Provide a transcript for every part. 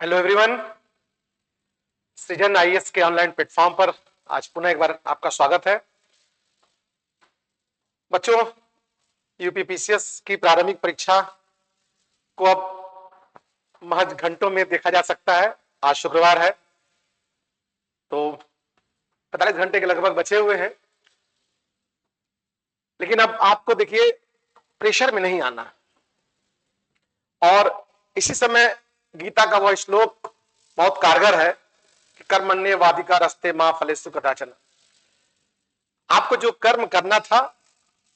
Hello everyone. सृजन IAS के online platform पर आज पुनः एक बार आपका स्वागत है। बच्चों, यूपीपीसीएस की प्रारंभिक परीक्षा को अब महज घंटों में देखा जा सकता है। आज शुक्रवार है तो 45 घंटे के लगभग बचे हुए हैं, लेकिन अब आपको देखिए प्रेशर में नहीं आना। और इसी समय गीता का वह श्लोक बहुत कारगर है कि कर्मण्ये वाधिकारस्ते मां फलेषु कदाचन। आपको जो कर्म करना था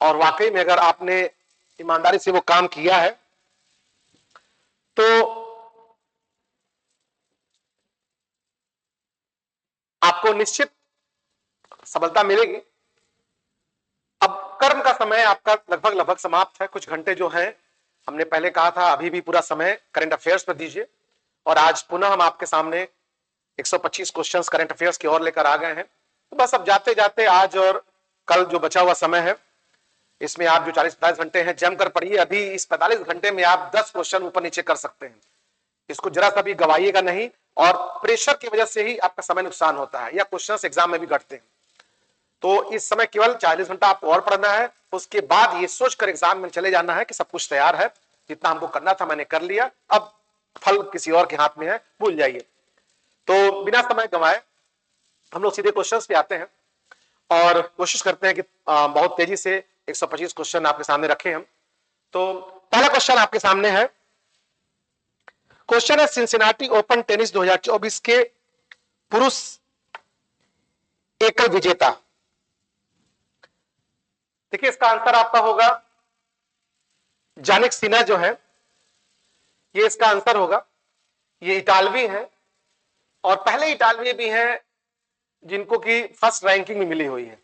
और वाकई में अगर आपने ईमानदारी से वो काम किया है तो आपको निश्चित सफलता मिलेगी। अब कर्म का समय आपका लगभग समाप्त है। कुछ घंटे जो हैं, हमने पहले कहा था अभी भी पूरा समय करंट अफेयर्स पर दीजिए, और आज पुनः हम आपके सामने 125 क्वेश्चंस करंट अफेयर्स की ओर लेकर आ गए हैं। तो बस अब जाते जाते आज और कल जो बचा हुआ समय है, इसमें आप जो 40-45 घंटे हैं जमकर पढ़िए। अभी इस 45 घंटे में आप 10 क्वेश्चन ऊपर नीचे कर सकते हैं। इसको जरा सा भी गवाइएगा नहीं, और प्रेशर की वजह से ही आपका समय नुकसान होता है या क्वेश्चंस एग्जाम में भी घटते हैं। तो इस समय केवल 40 घंटा आपको और पढ़ना है। उसके बाद ये सोचकर एग्जाम में चले जाना है कि सब कुछ तैयार है, जितना हमको करना था मैंने कर लिया, अब फल किसी और के हाथ में है, भूल जाइए। तो बिना समय गंवाए हम लोग सीधे क्वेश्चंस पे आते हैं और कोशिश करते हैं कि बहुत तेजी से 125 क्वेश्चन आपके सामने रखें हम। तो पहला क्वेश्चन आपके सामने है। क्वेश्चन है सिंसिनाटी ओपन टेनिस 2024 के पुरुष एकल विजेता। देखिए इसका आंसर आपका होगा जानिक सिन्हा जो है, ये इसका आंसर होगा। ये इटालवी है और पहले इटालवी भी हैं जिनको की फर्स्ट रैंकिंग में मिली हुई है।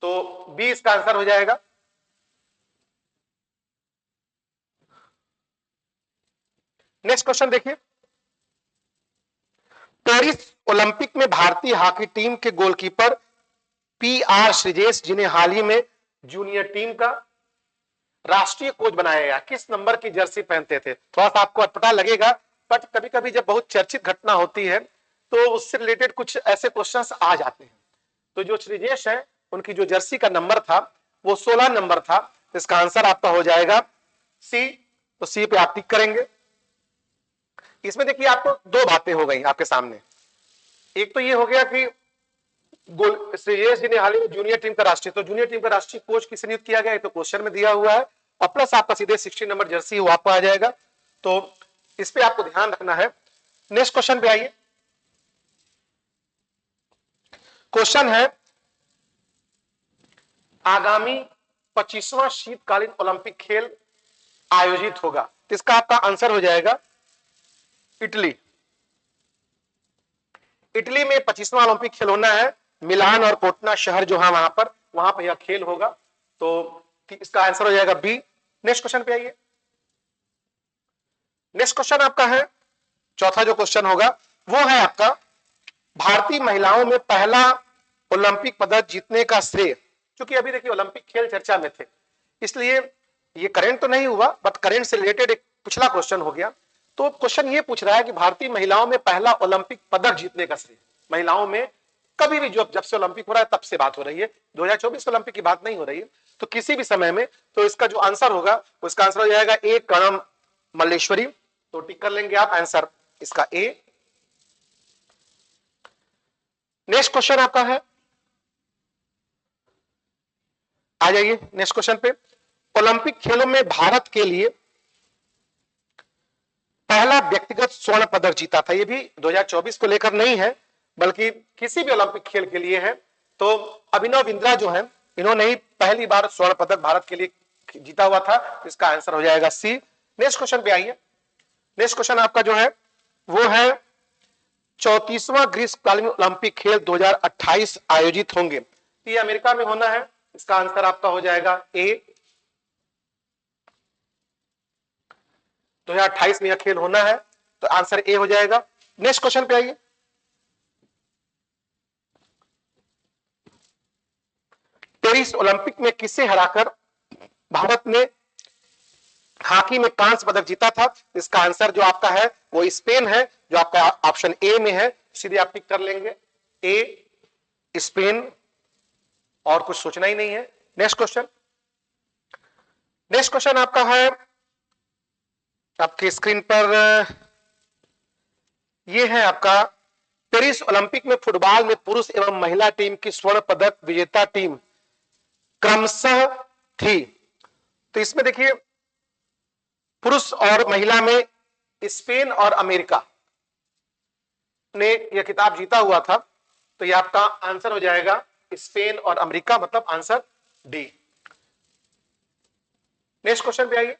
तो बी इसका आंसर हो जाएगा। नेक्स्ट क्वेश्चन देखिए। पेरिस ओलंपिक में भारतीय हॉकी टीम के गोलकीपर पी.आर. श्रीजेश, जिन्हें हाल ही में जूनियर टीम का राष्ट्रीय कोच बनाया गया, किस नंबर की जर्सी पहनते थे? थोड़ा सा आपको अटपटा लगेगा, बट कभी कभी जब बहुत चर्चित घटना होती है तो उससे रिलेटेड कुछ ऐसे क्वेश्चंस आ जाते हैं। तो जो श्रीजेश है, उनकी जो जर्सी का नंबर था वो 16 नंबर था। इसका आंसर आपका हो जाएगा सी। तो सी पे आप टिक करेंगे। इसमें देखिए आपको दो बातें हो गई आपके सामने। एक तो ये हो गया कि श्रेयस जी ने हाल ही में जूनियर टीम का राष्ट्रीय, तो जूनियर टीम का राष्ट्रीय कोच किसे नियुक्त किया गया, तो क्वेश्चन में दिया हुआ है, और प्लस आपका सीधे 16 नंबर जर्सी वो आपको आ जाएगा। तो इस पे आपको ध्यान रखना है। नेक्स्ट क्वेश्चन पे आइए। क्वेश्चन है आगामी 25वां शीतकालीन ओलंपिक खेल आयोजित होगा, इसका आपका आंसर हो जाएगा इटली। इटली में 25वां ओलंपिक खेल होना है। मिलान और कोटना शहर जो है वहां पर यह खेल होगा। तो इसका आंसर हो जाएगा बी। नेक्स्ट क्वेश्चन पे आइए। नेक्स्ट क्वेश्चन आपका है, चौथा जो क्वेश्चन होगा वो है आपका भारतीय महिलाओं में पहला ओलंपिक पदक जीतने का श्रेय। क्योंकि अभी देखिए ओलंपिक खेल चर्चा में थे, इसलिए ये करेंट तो नहीं हुआ, बट करेंट से रिलेटेड एक पिछला क्वेश्चन हो गया। तो क्वेश्चन ये पूछ रहा है कि भारतीय महिलाओं में पहला ओलंपिक पदक जीतने का श्रेय। महिलाओं में कभी भी जब से ओलंपिक हो रहा है तब से बात हो रही है, 2024 ओलंपिक की बात नहीं हो रही है, तो किसी भी समय में। तो इसका जो आंसर होगा उसका आंसर हो जाएगा ए, कर्णम मल्लेश्वरी। तो टिक कर लेंगे आप आंसर इसका ए। नेक्स्ट क्वेश्चन आपका है, आ जाइए नेक्स्ट क्वेश्चन पे। ओलंपिक खेलों में भारत के लिए पहला व्यक्तिगत स्वर्ण पदक जीता था, ये भी 2024 को लेकर नहीं है बल्कि किसी भी ओलंपिक खेल के लिए है। तो अभिनव बिंद्रा जो है, इन्होंने ही पहली बार स्वर्ण पदक भारत के लिए जीता हुआ था। इसका आंसर हो जाएगा सी। नेक्स्ट क्वेश्चन पे आइए। नेक्स्ट क्वेश्चन आपका जो है वो है 34वां ग्रीष्मकालीन ओलंपिक खेल 2028 आयोजित होंगे, ये अमेरिका में होना है। इसका आंसर आपका हो जाएगा ए। 2028 में यह खेल होना है, तो आंसर ए हो जाएगा। नेक्स्ट क्वेश्चन पे आइए। पेरिस ओलंपिक में किसे हराकर भारत ने हॉकी में कांस्य पदक जीता था। इसका आंसर जो आपका है वो स्पेन है, जो आपका ऑप्शन ए में है, सीधे आप टिक कर लेंगे ए स्पेन, और कुछ सोचना ही नहीं है। नेक्स्ट क्वेश्चन, नेक्स्ट क्वेश्चन आपका है आपके स्क्रीन पर, ये है आपका पेरिस ओलंपिक में फुटबॉल में पुरुष एवं महिला टीम की स्वर्ण पदक विजेता टीम क्रमशः थी। तो इसमें देखिए पुरुष और महिला में स्पेन और अमेरिका ने यह खिताब जीता हुआ था, तो यह आपका आंसर हो जाएगा स्पेन और अमेरिका, मतलब आंसर डी। नेक्स्ट क्वेश्चन पे आइए।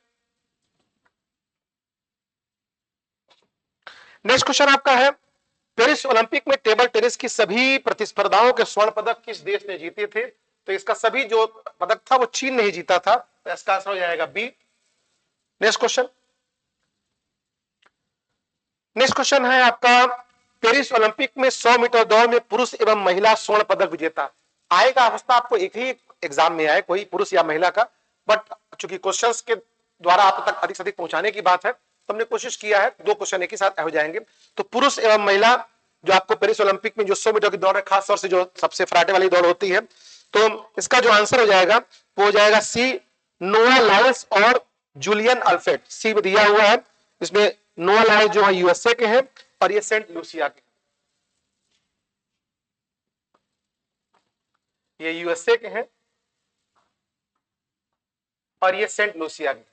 नेक्स्ट क्वेश्चन आपका है पेरिस ओलंपिक में टेबल टेनिस की सभी प्रतिस्पर्धाओं के स्वर्ण पदक किस देश ने जीते थे? तो इसका सभी जो पदक था वो चीन ने ही जीता था, तो इसका आंसर हो जाएगा B. Next question, next question है आपका पेरिस ओलंपिक में 100 मीटर दौड़ में पुरुष एवं महिला स्वर्ण पदक विजेता। आएगा अवस्था आपको एक ही एग्जाम में आए, कोई पुरुष या महिला का, बट चूंकि क्वेश्चंस के द्वारा आप तक अधिक से अधिक पहुंचाने की बात है, तो हमने कोशिश किया है 2 क्वेश्चन एक ही साथ हो जाएंगे। तो पुरुष एवं महिला जो आपको पेरिस ओलंपिक में जो 100 मीटर की दौड़ है, खासतौर से जो सबसे फराटे वाली दौड़ होती है, तो इसका जो आंसर हो जाएगा वो हो जाएगा सी, नोआ लाइल्स और जूलियन अल्फ्रेड। सी में दिया हुआ है, इसमें नोआ लाइल्स जो है यूएसए के हैं और ये सेंट लूसिया के, ये यूएसए के हैं और ये सेंट लूसिया के।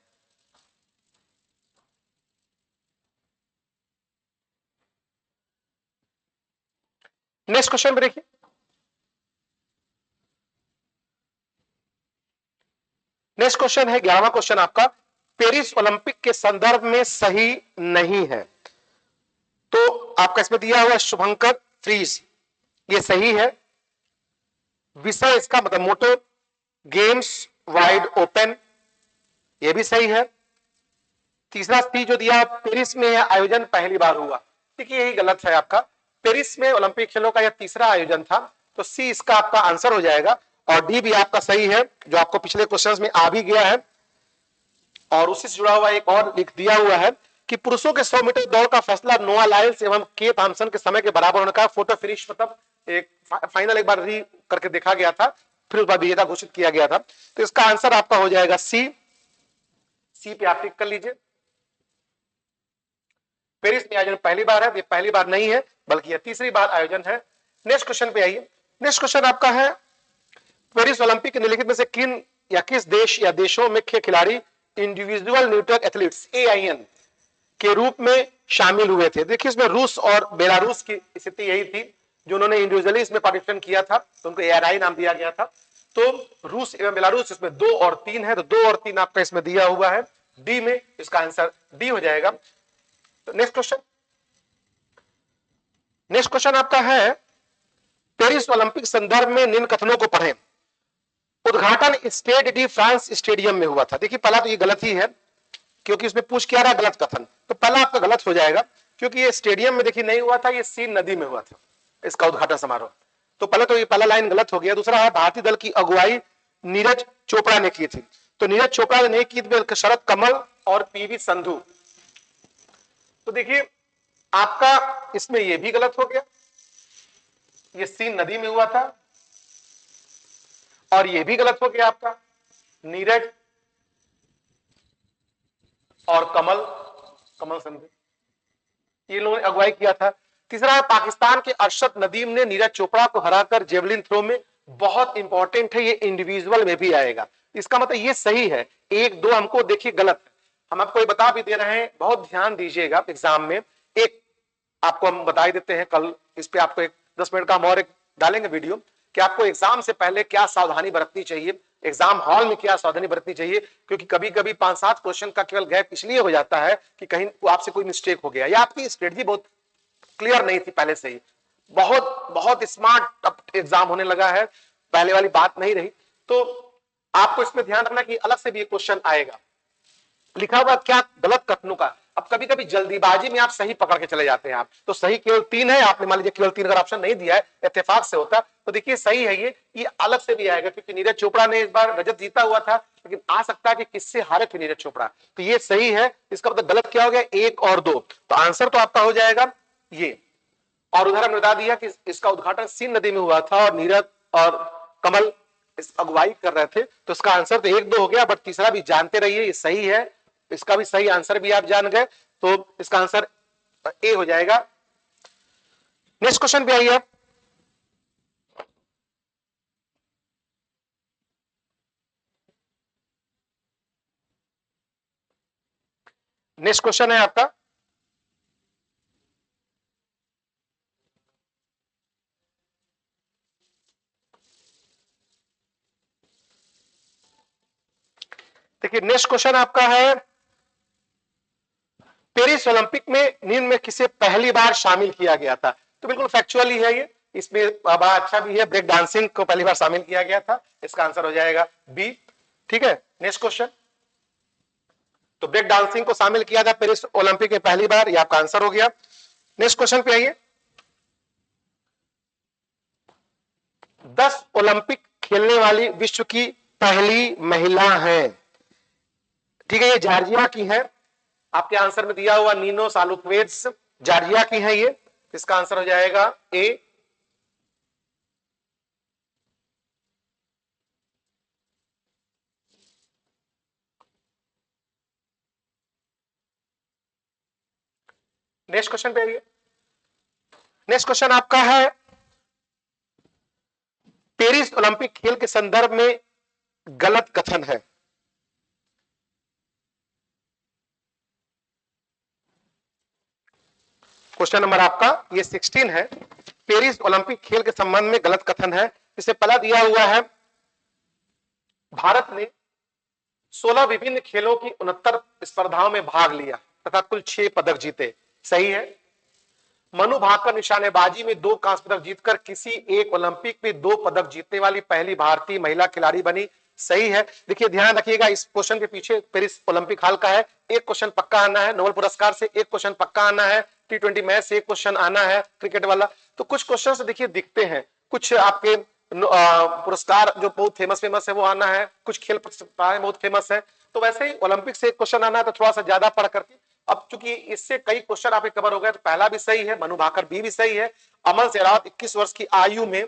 नेक्स्ट क्वेश्चन देखिए, नेक्स्ट क्वेश्चन है 11वां क्वेश्चन आपका, पेरिस ओलंपिक के संदर्भ में सही नहीं है। तो आपका इसमें दिया हुआ शुभंकर फ्रीज, ये सही है। विषय इसका मतलब मोटो गेम्स वाइड ओपन, ये भी सही है। तीसरा सी जो दिया पेरिस में यह आयोजन पहली बार हुआ, देखिए यही गलत है आपका। पेरिस में ओलंपिक खेलों का यह तीसरा आयोजन था, तो सी इसका आपका आंसर हो जाएगा। और डी भी आपका सही है, जो आपको पिछले क्वेश्चंस में आ भी गया है। और उसी से जुड़ा हुआ एक और लिख दिया हुआ है कि पुरुषों के 100 मीटर दौड़ का फैसला नोआ लाइल्स एवं के थॉमसन के समय के बराबर होने का फोटो फिनिश, मतलब एक फाइनल एक बार री करके देखा गया था, फिर उस बार विजेता घोषित किया गया था। तो इसका आंसर आपका हो जाएगा सी। सी पे आप टिक कर लीजिए। पेरिस में आयोजन पहली बार है, ये पहली बार नहीं है बल्कि यह तीसरी बार आयोजन है। नेक्स्ट क्वेश्चन पे आइए। नेक्स्ट क्वेश्चन आपका है पेरिस ओलंपिक के निम्नलिखित में से किन या किस देश या देशों में खिलाड़ी इंडिविजुअल न्यूट्रल एथलीट्स AIN के रूप में शामिल हुए थे? देखिए इसमें रूस और बेलारूस की स्थिति यही थी, जो उन्होंने इंडिविजुअली इसमें पार्टिसिपेट किया था, तो उनको ARI नाम दिया गया था। तो रूस एवं बेलारूस इसमें 2 और 3 है, तो 2 और 3 आपका इसमें दिया हुआ है डी में, इसका आंसर डी हो जाएगा। तो नेक्स्ट क्वेश्चन, नेक्स्ट क्वेश्चन आपका है पेरिस ओलंपिक संदर्भ में निम्न कथनों को पढ़ें। उद्घाटन स्टेड डी फ्रांस स्टेडियम में हुआ था। देखिए पहला तो ये गलत ही है, क्योंकि इसमें पूछ क्या रहा गलत कथन, तो पहला आपका गलत हो जाएगा, क्योंकि ये स्टेडियम में देखिए नहीं हुआ था, ये सीन नदी में हुआ था इसका उद्घाटन समारोह। तो पहले तो ये पहला लाइन गलत हो गया। दूसरा है भारतीय दल की अगुवाई नीरज चोपड़ा ने की थी, तो नीरज चोपड़ा ने नहीं की थी, शरद कमल और PV संधू। तो देखिए आपका इसमें यह भी गलत हो गया, ये सीन नदी में हुआ था, और यह भी गलत हो गया आपका, नीरज और कमल संधू, ये लोगों ने अगुवाई किया था। तीसरा है पाकिस्तान के अरशद नदीम ने नीरज चोपड़ा को हराकर जेवलिन थ्रो में, बहुत इंपॉर्टेंट है, ये इंडिविजुअल में भी आएगा, इसका मतलब ये सही है। 1 2 हमको देखिए गलत है, हम आपको ये बता भी दे रहे हैं, बहुत ध्यान दीजिएगा एग्जाम में। एक आपको हम बता देते हैं, कल इस पे आपको एक 10 मिनट का हम और एक डालेंगे वीडियो कि आपको एग्जाम से पहले क्या सावधानी बरतनी चाहिए, एग्जाम हॉल में क्या सावधानी बरतनी चाहिए, क्योंकि कभी कभी 5-7 क्वेश्चन का केवल गैप इसलिए हो जाता है कि कहीं आपसे कोई मिस्टेक हो गया या आपकी स्ट्रेटजी बहुत क्लियर नहीं थी पहले से ही। बहुत स्मार्ट एग्जाम होने लगा है, पहले वाली बात नहीं रही। तो आपको इसमें ध्यान रखना कि अलग से भी एक क्वेश्चन आएगा, लिखा हुआ क्या गलत कथनों का, अब कभी कभी जल्दीबाजी में आप सही पकड़ के चले जाते हैं आप, तो सही केवल 3 है, आपने मान लीजिए केवल 3 अगर ऑप्शन नहीं दिया है, इत्तेफाक से होता तो देखिए सही है ये अलग से भी आएगा, क्योंकि नीरज चोपड़ा ने इस बार रजत जीता हुआ था, लेकिन आ सकता है कि किससे हारे थे नीरज चोपड़ा, तो ये सही है। इसका मतलब गलत क्या हो गया, 1 और 2, तो आंसर तो आपका हो जाएगा ये। और उधर हमने बता दिया कि इसका उद्घाटन सीन नदी में हुआ था और नीरज और कमल इस अगुवाई कर रहे थे, तो इसका आंसर तो 1 2 हो गया, बट तीसरा भी जानते रहिए ये सही है, इसका भी सही आंसर भी आप जान गए, तो इसका आंसर ए हो जाएगा। नेक्स्ट क्वेश्चन पे आइए। नेक्स्ट क्वेश्चन है आपका, देखिए नेक्स्ट क्वेश्चन आपका है, पेरिस ओलंपिक में निम्न में किसे पहली बार शामिल किया गया था, तो बिल्कुल फैक्चुअल ही है ये, इसमें बड़ा अच्छा भी है, ब्रेक डांसिंग को पहली बार शामिल किया गया था, इसका आंसर हो जाएगा बी। ठीक है, नेक्स्ट क्वेश्चन, तो ब्रेक डांसिंग को शामिल किया था पेरिस ओलंपिक में पहली बार, ये आपका आंसर हो गया। नेक्स्ट क्वेश्चन पे आइए, 10 ओलंपिक खेलने वाली विश्व की पहली महिला है, ठीक है, ये जॉर्जिया की है, आपके आंसर में दिया हुआ नीनो सालुक्वेट्स जॉर्जिया की है ये, इसका आंसर हो जाएगा ए। नेक्स्ट क्वेश्चन पे आइए। नेक्स्ट क्वेश्चन आपका है, पेरिस ओलंपिक खेल के संदर्भ में गलत कथन है, क्वेश्चन नंबर आपका ये 16 है, पेरिस ओलंपिक खेल के संबंध में गलत कथन है। इससे पहला दिया हुआ है, भारत ने 16 विभिन्न खेलों की 69 स्पर्धाओं में भाग लिया तथा कुल 6 पदक जीते, सही है। मनु भाकर निशानेबाजी में 2 कांस्य पदक जीतकर किसी एक ओलंपिक में 2 पदक जीतने वाली पहली भारतीय महिला खिलाड़ी बनी, सही है। देखिए ध्यान रखिएगा, इस क्वेश्चन के पीछे पेरिस ओलंपिक हाल का है, एक क्वेश्चन पक्का आना है, नोबेल पुरस्कार से एक क्वेश्चन पक्का आना है, T20 मैच से एक क्वेश्चन आना है, क्रिकेट वाला, तो कुछ क्वेश्चन देखिए दिखते हैं, कुछ आपके पुरस्कार जो बहुत फेमस है वो आना है, कुछ खेल प्रतियोगिताएं बहुत फेमस है, तो वैसे ही ओलंपिक से एक क्वेश्चन आना है, तो थोड़ा सा ज्यादा पढ़ करके, अब चूंकि इससे कई क्वेश्चन आपके कवर हो गए, तो पहला भी सही है, मनु भाकर भी सही है, अमन शेरावत 21 वर्ष की आयु में,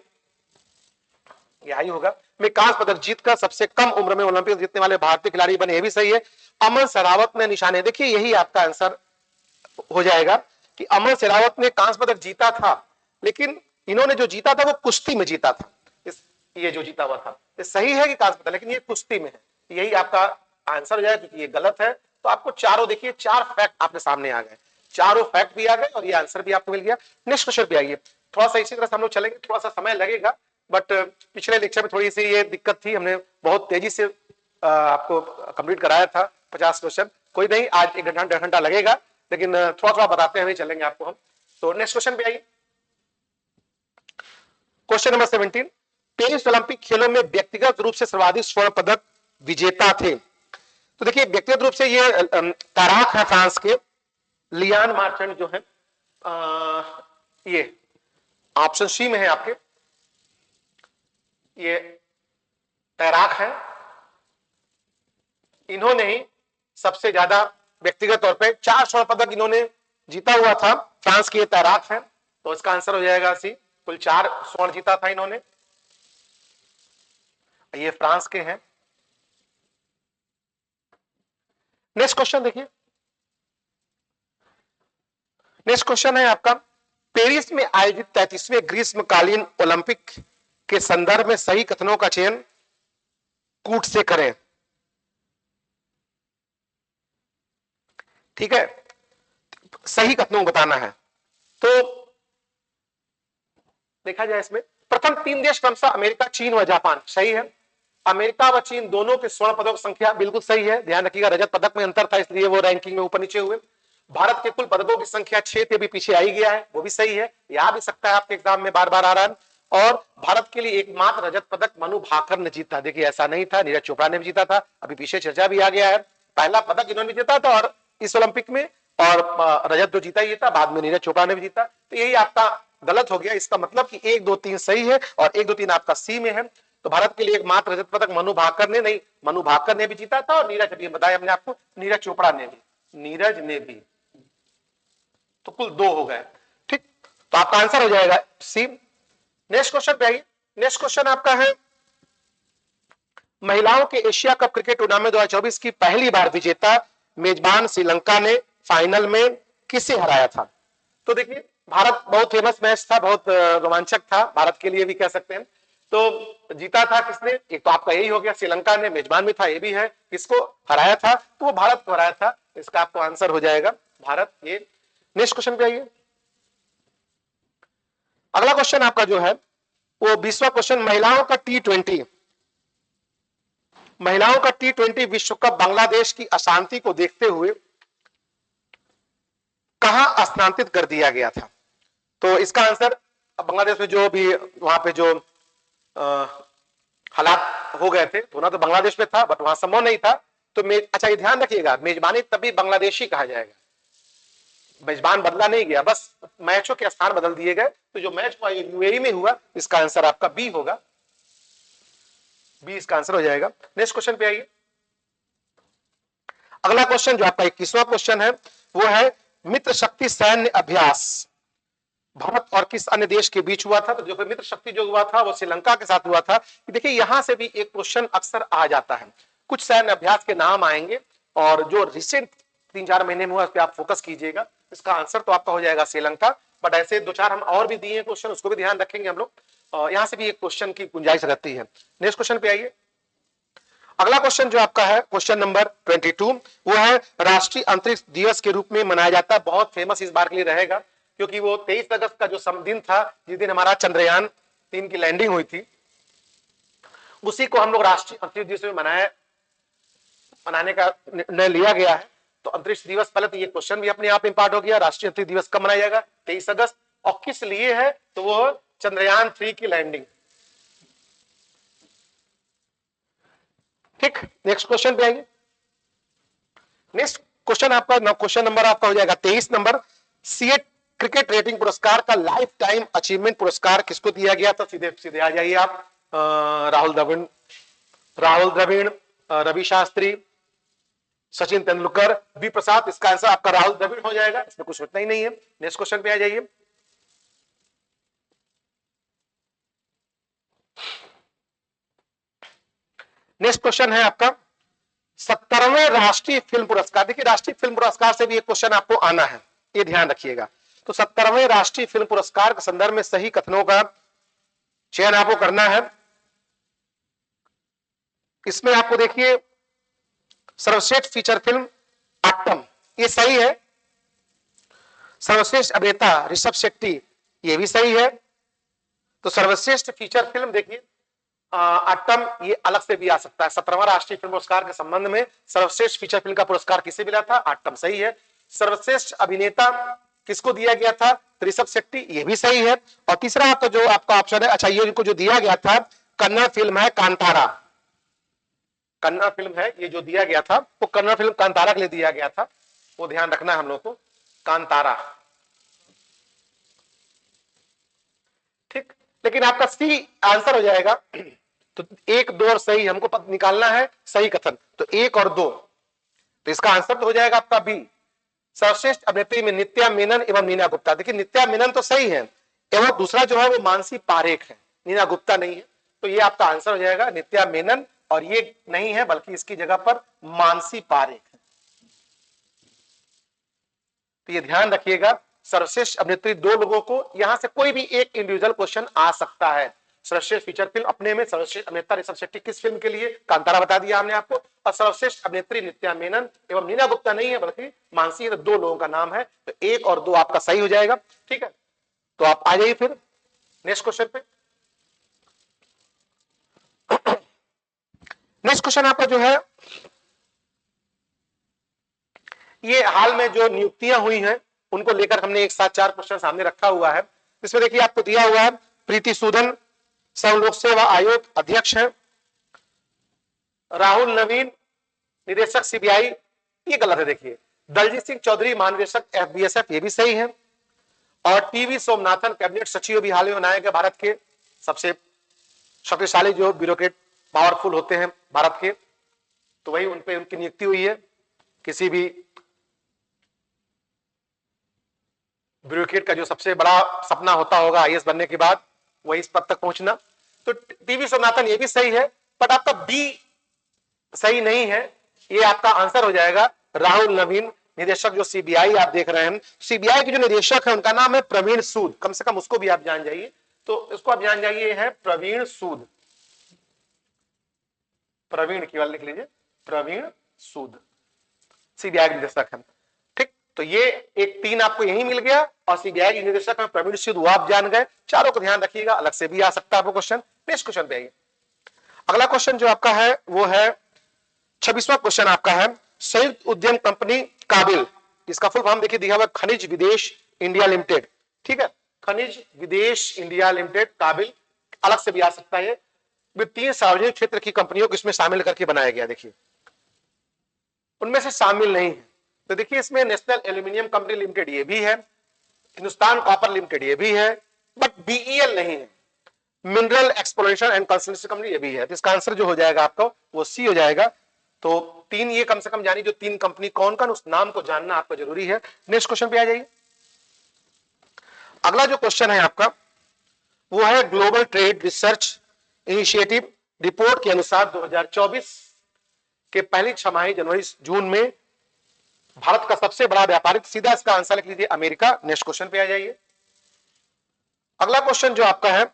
ये आयु होगा, में कांस्य पदक जीतकर सबसे कम उम्र में ओलंपिक जीतने वाले भारतीय खिलाड़ी बने, ये भी सही है। अमन शेरावत ने निशाने, देखिए यही आपका आंसर हो जाएगा कि अमन शेरावत ने कांस्य पदक जीता था, लेकिन इन्होंने जो जीता था वो कुश्ती में जीता था, ये जो जीता हुआ था, ये सही है कि कांस्य पदक, लेकिन ये कुश्ती में है, यही आपका आंसर हो जाएगा, क्योंकि ये गलत है। तो आपको चारों देखिए 4 फैक्ट आपके सामने आ गए, चारों फैक्ट भी आ गए और ये आंसर भी आपको मिल गया। नेक्स्ट क्वेश्चन पे आइए, थोड़ा सा इसी तरह से हम लोग चलेंगे, थोड़ा सा समय लगेगा, बट पिछले लेक्चर में थोड़ी सी ये दिक्कत थी, हमने बहुत तेजी से आपको कंप्लीट कराया था 50 क्वेश्चन, कोई नहीं, आज 1 घंटा 1.5 घंटा लगेगा, लेकिन थोड़ा थोड़ा बताते हुए चलेंगे आपको हम। तो नेक्स्ट क्वेश्चन पे आइए, क्वेश्चन नंबर 17, पेरिस ओलंपिक खेलों में व्यक्तिगत रूप से सर्वाधिक स्वर्ण पदक विजेता थे, तो देखिए व्यक्तिगत रूप से ये तैराक है फ्रांस के लियान मार्चेंट जो है, ये ऑप्शन सी में है आपके, ये तैराक है, इन्होंने ही सबसे ज्यादा व्यक्तिगत तौर पे 4 स्वर्ण पदक इन्होंने जीता हुआ था, फ्रांस के तैराक है, तो इसका आंसर हो जाएगा सी, कुल 4 स्वर्ण जीता था इन्होंने, ये फ्रांस के हैं। नेक्स्ट क्वेश्चन देखिए, नेक्स्ट क्वेश्चन है आपका, पेरिस में आयोजित 33वें ग्रीष्मकालीन ओलंपिक के संदर्भ में सही कथनों का चयन कूट से करें, ठीक है, सही कथनों को बताना है। तो देखा जाए इसमें प्रथम 3 देश क्रमशः अमेरिका, चीन व जापान, सही है, अमेरिका व चीन दोनों के स्वर्ण पदक संख्या बिल्कुल सही है, ध्यान रखिएगा रजत पदक में अंतर था इसलिए वो रैंकिंग में ऊपर नीचे हुए। भारत के कुल पदकों की संख्या 6 थे, भी पीछे आई गया है, वो भी सही है, यह भी सकता है आपके एग्जाम में बार बार आ रहा है। और भारत के लिए एकमात्र रजत पदक मनु भाकर ने जीता, देखिए ऐसा नहीं था, नीरज चोपड़ा ने भी जीता था, अभी पीछे चर्चा भी आ गया है, पहला पदक इन्होंने जीता था और इस ओलंपिक में, और रजत जो जीता ये था, बाद में नीरज चोपड़ा ने भी जीता। तो यही आपका गलत हो गया। इसका मतलब कि 1 2 3 सही है और 1 2 3 आपका सी में है। तो भारत के लिए एकमात्र रजत पदक मनु भाकर ने नहीं, मनु भाकर ने भी जीता था और नीरज, अभी बताया हमने आपको, नीरज चोपड़ा ने भी, नीरज ने भी। तो कुल 2 हो गए। ठीक, तो आपका आंसर हो जाएगा सी। नेक्स्ट क्वेश्चन पे आइए। नेक्स्ट क्वेश्चन आपका है, महिलाओं के एशिया कप क्रिकेट टूर्नामेंट 2024 की पहली बार विजेता मेजबान श्रीलंका ने फाइनल में किसे हराया था? तो देखिए, भारत, बहुत फेमस मैच था, बहुत रोमांचक था भारत के लिए भी कह सकते हैं। तो जीता था किसने? एक तो आपका यही हो गया, श्रीलंका ने, मेजबान में था, ये भी है। किसको हराया था? तो वो भारत को हराया था। इसका आपको आंसर हो जाएगा भारत। ये नेक्स्ट क्वेश्चन पे आइए। अगला क्वेश्चन आपका जो है वो 20वां क्वेश्चन, महिलाओं का T20, महिलाओं का T20 विश्व कप बांग्लादेश की अशांति को देखते हुए कहां स्थानांतरित कर दिया गया था? तो इसका आंसर, बांग्लादेश में जो भी वहां पे जो हालात हो गए थे, तो ना तो बांग्लादेश में था, बट वहां संभव नहीं था। तो अच्छा, ये ध्यान रखिएगा, मेजबानी तभी बांग्लादेशी कहा जाएगा, मेजबान बदला नहीं गया, बस मैचों के स्थान बदल दिए गए। तो जो मैच हुआ यूएई में हुआ, इसका आंसर आपका बी होगा, बी इसका आंसर हो जाएगा। नेक्स्ट क्वेश्चन पे आइए। अगला क्वेश्चन जो आपका 21वां क्वेश्चन है वो है, मित्र शक्ति सैन्य अभ्यास भारत और किस अन्य देश के बीच हुआ था? तो जो मित्र शक्ति जो हुआ था वो श्रीलंका के साथ हुआ था। देखिए, यहां से भी एक क्वेश्चन अक्सर आ जाता है, कुछ सैन्य अभ्यास के नाम आएंगे और जो रिसेंट 3-4 महीने में हुआ उस पर आप फोकस कीजिएगा। इसका आंसर तो आपका हो जाएगा श्रीलंका, बट ऐसे 2-4 हम और भी दिए क्वेश्चन, उसको भी ध्यान रखेंगे हम लोग। यहां से भी एक क्वेश्चन की गुंजाइश रहती है। नेक्स्ट क्वेश्चन पे आइए। अगला क्वेश्चन जो आपका है क्वेश्चन नंबर 22, वो है, राष्ट्रीय अंतरिक्ष दिवस के रूप में मनाया जाता है। बहुत फेमस इस बार के लिए रहेगा, क्योंकि वो 23 अगस्त का जो दिन था, जिस दिन हमारा चंद्रयान 3 की लैंडिंग हुई थी, उसी को हम लोग राष्ट्रीय अंतरिक्ष दिवस में मनाने का निर्णय लिया गया है। तो अंतरिक्ष दिवस, पहले तो ये क्वेश्चन भी अपने आप में पार्ट हो गया, राष्ट्रीय अंतरिक्ष दिवस कब मनाया जाएगा? 23 अगस्त। और किस लिए है? तो वो चंद्रयान 3 की लैंडिंग। ठीक, नेक्स्ट क्वेश्चन पे आएंगे। नेक्स्ट क्वेश्चन आपका क्वेश्चन नंबर आपका हो जाएगा 23 नंबर, सीए क्रिकेट रेटिंग पुरस्कार का लाइफ टाइम अचीवमेंट पुरस्कार किसको दिया गया था? सीधे सीधे आ जाइए आप। राहुल द्रविड़, रवि शास्त्री, सचिन तेंदुलकर, बी प्रसाद। इसका आंसर आपका राहुल द्रविड़ हो जाएगा, इसमें कुछ सोचना ही नहीं है। नेक्स्ट क्वेश्चन पे आ जाइए। नेक्स्ट क्वेश्चन है आपका 70वें राष्ट्रीय फिल्म पुरस्कार। देखिए, राष्ट्रीय फिल्म पुरस्कार से भी एक क्वेश्चन आपको आना है, ये ध्यान रखिएगा। तो 70वें राष्ट्रीय फिल्म पुरस्कार के संदर्भ में सही कथनों का चयन आपको करना है। इसमें आपको देखिए, सर्वश्रेष्ठ फीचर फिल्म आट्टम, ये सही है। सर्वश्रेष्ठ अभिनेता ऋषभ शेट्टी, ये भी सही है। तो सर्वश्रेष्ठ फीचर फिल्म देखिए आट्टम, ये अलग से भी आ सकता है। 17वां राष्ट्रीय फिल्म पुरस्कार के संबंध में सर्वश्रेष्ठ फीचर फिल्म का पुरस्कार किसे मिला था? आट्टम, सही है। सर्वश्रेष्ठ अभिनेता किसको दिया गया था? ऋषभ शेट्टी, ये भी सही है। और तीसरा आपका जो आपका ऑप्शन है, अच्छा, ये इनको जो दिया गया था, कन्नड़ फिल्म है कांतारा, कन्नड़ फिल्म है, ये जो दिया गया था वो कन्नड़ फिल्म कांतारा के लिए दिया गया था, वो ध्यान रखना है हम लोग को, कांतारा। ठीक, लेकिन आपका सी आंसर हो जाएगा। तो 1 2 और सही हमको निकालना है, सही कथन। तो 1 और 2, तो इसका आंसर तो हो जाएगा आपका बी। सर्वश्रेष्ठ अभिनेत्री में नित्या मेनन एवं नीना गुप्ता। देखिए, नित्या मेनन तो सही है, एवं दूसरा जो है वो मानसी पारेख है, नीना गुप्ता नहीं है। तो ये आपका आंसर हो जाएगा नित्या मेनन, और ये नहीं है बल्कि इसकी जगह पर मानसी पारेख है। तो ये ध्यान रखिएगा, सर्वश्रेष्ठ अभिनेत्री 2 लोगों को, यहां से कोई भी एक इंडिविजुअल क्वेश्चन आ सकता है। सर्वश्रेष्ठ फीचर फिल्म अपने में सर्वश्रेष्ठ अभिनेता ऋषभ शेट्टी किस फिल्म के लिए? कांतारा बता दिया हमने आपको। और सर्वश्रेष्ठ अभिनेत्री नित्या मेनन एवं नीना गुप्ता नहीं है बल्कि मानसी, 2 लोगों का नाम है। तो 1 और 2 आपका सही हो जाएगा। ठीक है, तो आप आ जाइए फिर नेक्स्ट क्वेश्चन पे। नेक्स्ट क्वेश्चन आपका जो है, ये हाल में जो नियुक्तियां हुई हैं उनको लेकर हमने एक साथ 4 क्वेश्चन सामने रखा हुआ है। इसमें देखिए आपको दिया हुआ है, प्रीति सूदन संघ लोक सेवा आयोग अध्यक्ष है, राहुल नवीन निदेशक सीबीआई, ये गलत है। देखिए, दलजीत सिंह चौधरी महानिदेशक FBSF, ये भी सही है। और टीवी सोमनाथन कैबिनेट सचिव भी हाल में बनाए गए, भारत के सबसे शक्तिशाली जो ब्यूरोक्रेट पावरफुल होते हैं भारत के, तो वही उन पे उनकी नियुक्ति हुई है। किसी भी ब्यूरोक्रेट का जो सबसे बड़ा सपना होता होगा IAS बनने के बाद, वही इस पद तक पहुंचना। तो टीवी सोमनाथन ये भी सही है, बट आपका बी सही नहीं है। ये आपका आंसर हो जाएगा राहुल नवीन, निदेशक जो CBI आप देख रहे हैं। CBI के जो निदेशक है उनका नाम है प्रवीण सूद, कम से कम उसको भी आप जान जाइए। तो इसको आप जान जाइए, है प्रवीण सूद, प्रवीण केवल लिख लीजिए, प्रवीण सूद CBI के निदेशक है। ठीक, तो ये एक 3 आपको यही मिल गया, और CBI के निदेशक है प्रवीण सूद, वो आप जान गए। चारों को ध्यान रखिएगा, अलग से भी आ सकता है आपको क्वेश्चन। नेक्स्ट क्वेश्चन पे आइए। अगला क्वेश्चन जो आपका है वो है 26वां क्वेश्चन आपका है, संयुक्त उद्यम कंपनी काबिल, इसका फुल फॉर्म देखिए दिया हुआ, खनिज विदेश इंडिया लिमिटेड। ठीक है, खनिज विदेश इंडिया लिमिटेड काबिल, अलग से भी आ सकता है। वित्तीय सार्वजनिक क्षेत्र की कंपनियों को इसमें शामिल करके बनाया गया। देखिए उनमें से शामिल नहीं है, तो देखिए इसमें नेशनल एल्यूमिनियम कंपनी लिमिटेड ये भी है, हिंदुस्तान कॉपर लिमिटेड ये भी है, बट BEL नहीं है। Mineral exploration and consultancy company ये भी है। तो इसका आंसर जो हो जाएगा आपका वो C हो जाएगा। तो 3 ये कम से कम जानिए, जो 3 कंपनी कौन कौन, उस नाम को जानना आपको जरूरी है। नेक्स्ट क्वेश्चन पे आ जाइए। अगला जो क्वेश्चन है आपका वो है global trade research initiative report के अनुसार 2024 के पहली छमाही जनवरी जून में भारत का सबसे बड़ा व्यापारी, सीधा इसका आंसर लिख लीजिए अमेरिका। नेक्स्ट क्वेश्चन पे आ जाइए। अगला क्वेश्चन जो आपका है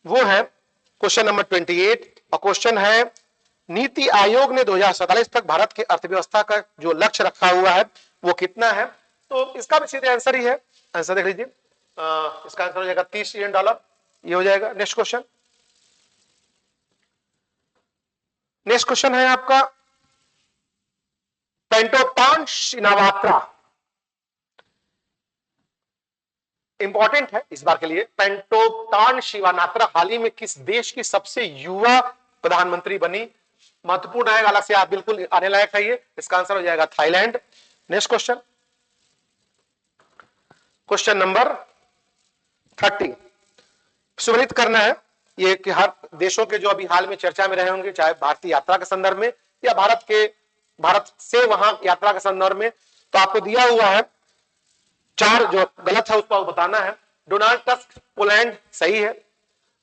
वो है क्वेश्चन नंबर 28, और क्वेश्चन है नीति आयोग ने 2047 तक भारत की अर्थव्यवस्था का जो लक्ष्य रखा हुआ है वो कितना है। तो इसका भी सीधे आंसर ही है, आंसर देख लीजिए, इसका आंसर हो जाएगा $30 ट्रिलियन, ये हो जाएगा। नेक्स्ट क्वेश्चन, नेक्स्ट क्वेश्चन है आपका पेंटोपान शिनावात्रा, इंपॉर्टेंट है इस बार के लिए। पेंटोपान शिवानात्रा हाल ही में किस देश की सबसे युवा प्रधानमंत्री बनी? महत्वपूर्ण है, अलग से आप बिल्कुल आने लायक है ये। इसका आंसर हो जाएगा Thailand. Next question, question number 30, सुनिश्चित करना है ये कि हर देशों के जो अभी हाल में चर्चा में रहे होंगे, चाहे भारतीय यात्रा के संदर्भ में या भारत से वहां यात्रा के संदर्भ में, तो आपको दिया हुआ है 4 जो गलत है उसको बताना है। डोनाल्ड टस्क पोलैंड सही है,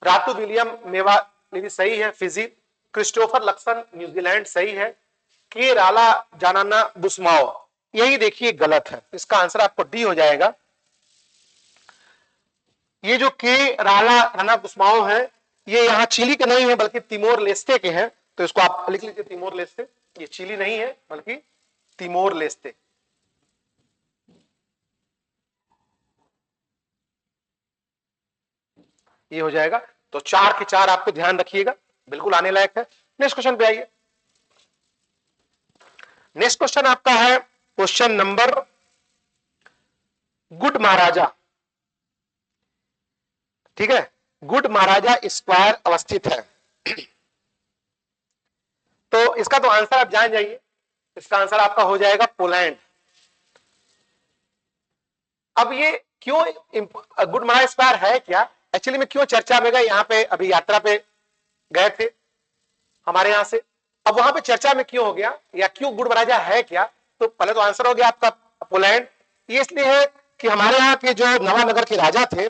रातू विलियम मेवालिनी सही है फिजी, क्रिस्टोफर लक्सन न्यूजीलैंड सही है, के राला जानाना बुस्माओ यही देखिए गलत है। इसका आंसर आपको डी हो जाएगा। ये जो के राला बुस्माओ है ये यहाँ चिली के नहीं है बल्कि तिमोर लेस्टे के हैं, तो इसको आप लिख लीजिए तिमोर लेस्टे। ये चिली नहीं है बल्कि तिमोर लेस्टे। ये हो जाएगा। तो 4 के 4 आपको ध्यान रखिएगा, बिल्कुल आने लायक है। नेक्स्ट क्वेश्चन पे आइए। नेक्स्ट क्वेश्चन आपका है क्वेश्चन नंबर गुड महाराजा, ठीक है, गुड महाराजा स्क्वायर अवस्थित है। तो इसका तो आंसर आप जान जाइए, इसका आंसर आपका हो जाएगा पोलैंड। अब ये क्यों गुड महाराजा स्क्वायर है क्या, एक्चुअली में क्यों चर्चा में गए, यहां पे अभी यात्रा पे गए थे हमारे यहां से, अब वहां पे चर्चा में क्यों हो गया या क्यों गुड महाराजा है क्या? तो पहले तो आंसर हो गया आपका पोलैंड। ये इसलिए है कि हमारे यहाँ के जो नवानगर के राजा थे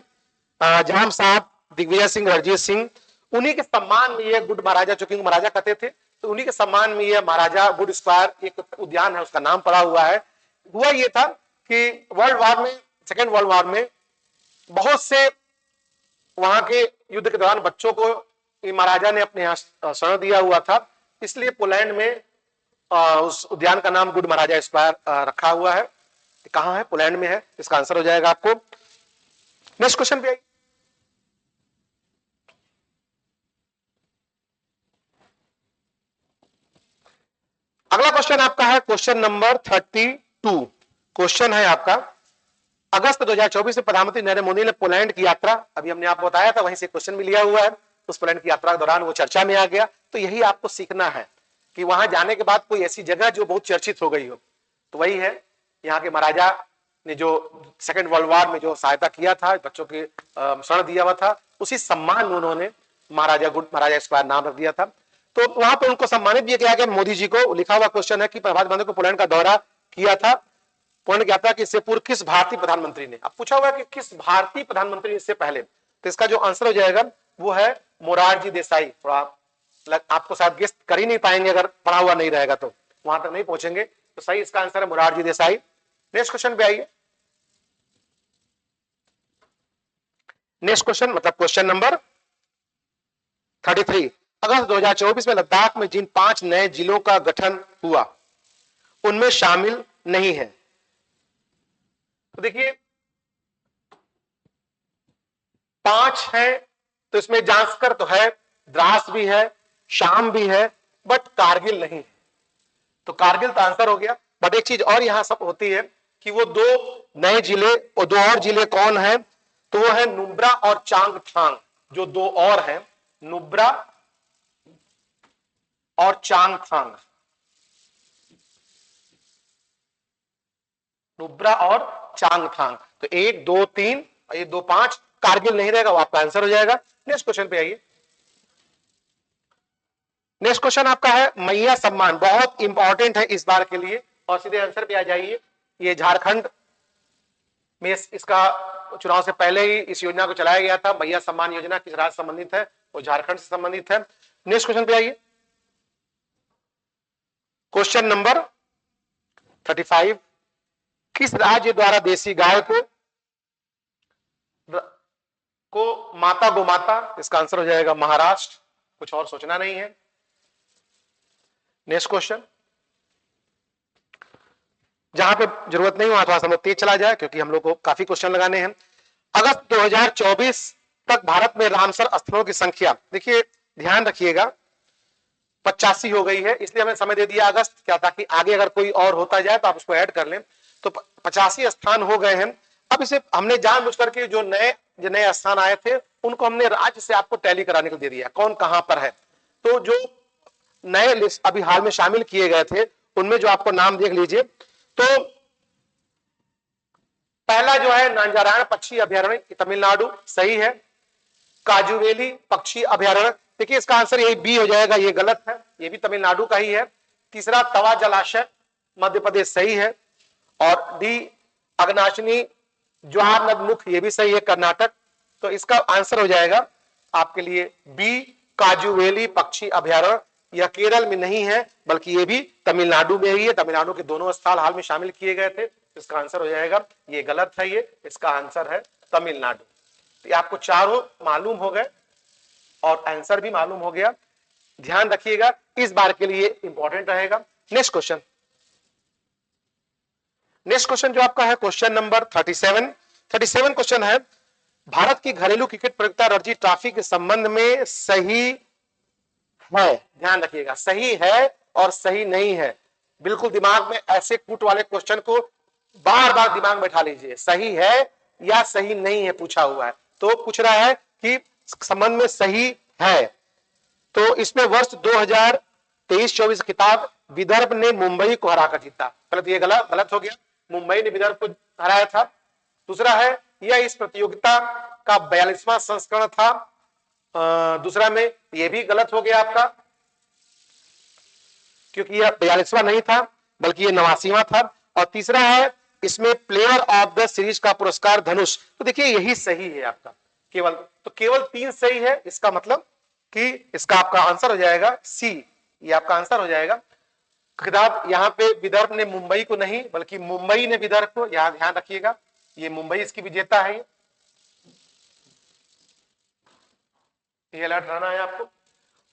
जहां साहब दिग्विजय सिंह, रणजीत सिंह, उन्हीं के सम्मान में ये गुड महाराजा, चूंकि महाराजा कहते थे तो उन्हीं के सम्मान में ये महाराजा गुड स्क्वायर एक उद्यान है उसका नाम पड़ा हुआ है। हुआ ये था कि वर्ल्ड वॉर में, सेकेंड वर्ल्ड वॉर में बहुत से वहां के युद्ध के दौरान बच्चों को महाराजा ने अपने यहाँ शरण दिया हुआ था, इसलिए पोलैंड में उस उद्यान का नाम गुड महाराजा स्क्वायर रखा हुआ है। कहां है? पोलैंड में है। इसका आंसर हो जाएगा आपको। नेक्स्ट क्वेश्चन पे आइए। अगला क्वेश्चन आपका है क्वेश्चन नंबर 32। क्वेश्चन है आपका अगस्त 2024 में प्रधानमंत्री नरेंद्र मोदी ने पोलैंड की यात्रा, अभी हमने आपको बताया था, वहीं से क्वेश्चन भी लिया हुआ है, उस पोलैंड की यात्रा के दौरान वो चर्चा में आ गया। तो यही आपको सीखना है कि वहां जाने के बाद कोई ऐसी जगह जो बहुत चर्चित हो गई हो, तो वही है यहाँ के महाराजा ने जो सेकेंड वर्ल्ड वॉर में जो सहायता किया था, बच्चों के शरण दिया हुआ था, उसी सम्मान में उन्होंने महाराजा स्क्वायर नाम रख दिया था। तो वहां पर उनको सम्मानित भी किया गया। मोदी जी को लिखा हुआ क्वेश्चन है कि प्रभात गांधी को पोलैंड का दौरा किया था, पोलैंड की यात्रा की इससे पूर्व किस भारतीय प्रधानमंत्री ने। अब पूछा हुआ कि किस भारतीय प्रधानमंत्री इससे पहले, तो इसका जो आंसर हो जाएगा वो है मोरारजी देसाई। थोड़ा आपको शायद गेस कर ही नहीं पाएंगे अगर पढ़ा हुआ नहीं रहेगा, तो वहां तक नहीं पहुंचेंगे। तो सही इसका आंसर है मोरारजी देसाई। नेक्स्ट क्वेश्चन पे आइए। नेक्स्ट क्वेश्चन मतलब क्वेश्चन नंबर 33। अगस्त 2024 में लद्दाख में जिन 5 नए जिलों का गठन हुआ उनमें शामिल नहीं है। तो देखिए 5 है, तो इसमें जांस्कर तो है, द्रास भी है, शाम भी है, बट कारगिल नहीं है। तो कारगिल तो आंसर हो गया। बट एक चीज और यहां सब होती है कि वो 2 नए जिले और 2 और जिले कौन है, तो वो है नुब्रा और चांगथांग। जो 2 और हैं, नुब्रा और चांगथांग, नुब्रा और चांगथांग। तो 1 2 3 और ये 2 5, कारगिल नहीं रहेगा, वो आपका आंसर हो जाएगा। नेक्स्ट क्वेश्चन पे आइए। नेक्स्ट क्वेश्चन आपका है मैया सम्मान, बहुत इंपॉर्टेंट है इस बार के लिए, और सीधे आंसर पे आ जाइए। ये झारखंड में इसका चुनाव से पहले ही इस योजना को चलाया गया था। मैया सम्मान योजना किस राज्य से संबंधित है, वो झारखंड से संबंधित है। नेक्स्ट क्वेश्चन पे आइए। Question number 35। किस राज्य द्वारा देसी गाय को माता गोमाता, इसका आंसर हो जाएगा महाराष्ट्र। कुछ और सोचना नहीं है। नेक्स्ट क्वेश्चन, जहां पे जरूरत नहीं वहां थोड़ा सा तेज चला जाए क्योंकि हम लोग को काफी क्वेश्चन लगाने हैं। अगस्त 2024 तक भारत में रामसर स्थलों की संख्या, देखिए ध्यान रखिएगा 85 हो गई है, इसलिए हमें समय दे दिया अगस्त, क्या ताकि आगे अगर कोई और होता जाए तो आप उसको ऐड कर लें। तो 85 स्थान हो गए हैं। अब इसे हमने जानबूझ करके जो नए स्थान आए थे उनको हमने राज्य से आपको टैली कराने को दे दिया, कौन कहां पर है। तो जो नए लिस्ट अभी हाल में शामिल किए गए थे उनमें जो आपको नाम देख लीजिए। तो पहला जो है नांजारायण पक्षी अभयारण्य तमिलनाडु, सही है। काजुवेली पक्षी अभयारण्य, देखिए इसका आंसर यही बी हो जाएगा, ये गलत है, ये भी तमिलनाडु का ही है। तीसरा तवा जलाशय मध्य प्रदेश, सही है। और डी अगनाशिनी ज्वार नदमुख, ये भी सही है, कर्नाटक। तो इसका आंसर हो जाएगा आपके लिए बी काजुवेली पक्षी अभयारण्य। यह केरल में नहीं है बल्कि ये भी तमिलनाडु में ही है। तमिलनाडु के दोनों स्थल हाल में शामिल किए गए थे। इसका आंसर हो जाएगा, ये गलत है, ये इसका आंसर है तमिलनाडु। तो आपको चारों मालूम हो गए और आंसर भी मालूम हो गया। ध्यान रखिएगा, इस बार के लिए इंपॉर्टेंट रहेगा। नेक्स्ट क्वेश्चन, नेक्स्ट क्वेश्चन जो आपका है क्वेश्चन नंबर 37 क्वेश्चन है भारत की घरेलू क्रिकेट प्रतियोगिता रणजी ट्रॉफी के संबंध में सही है। ध्यान रखिएगा, सही है और सही नहीं है। बिल्कुल दिमाग में ऐसे कूट वाले क्वेश्चन को बार बार दिमाग में बैठा लीजिए, सही है या सही नहीं है पूछा हुआ है। तो पूछ रहा है कि संबंध में सही है। तो इसमें वर्ष 2023-24 खिताब विदर्भ ने मुंबई को हराकर जीता। पहले तो ये गलत हो गया, मुंबई ने विदर्भ को हराया था। दूसरा है यह इस प्रतियोगिता का 42वां संस्करण था। दूसरा में यह भी गलत हो गया आपका, क्योंकि यह 42वां नहीं था बल्कि यह 89वां था। और तीसरा है इसमें प्लेयर ऑफ द सीरीज का पुरस्कार धनुष। तो देखिए यही सही है आपका, केवल 3 सही है। इसका मतलब कि इसका आपका आंसर हो जाएगा सी, ये आपका आंसर हो जाएगा। खिताब यहाँ पे विदर्भ ने मुंबई को नहीं बल्कि मुंबई ने विदर्भ को, यहां ध्यान रखिएगा, ये मुंबई इसकी विजेता है। ये अलर्ट रहना है आपको।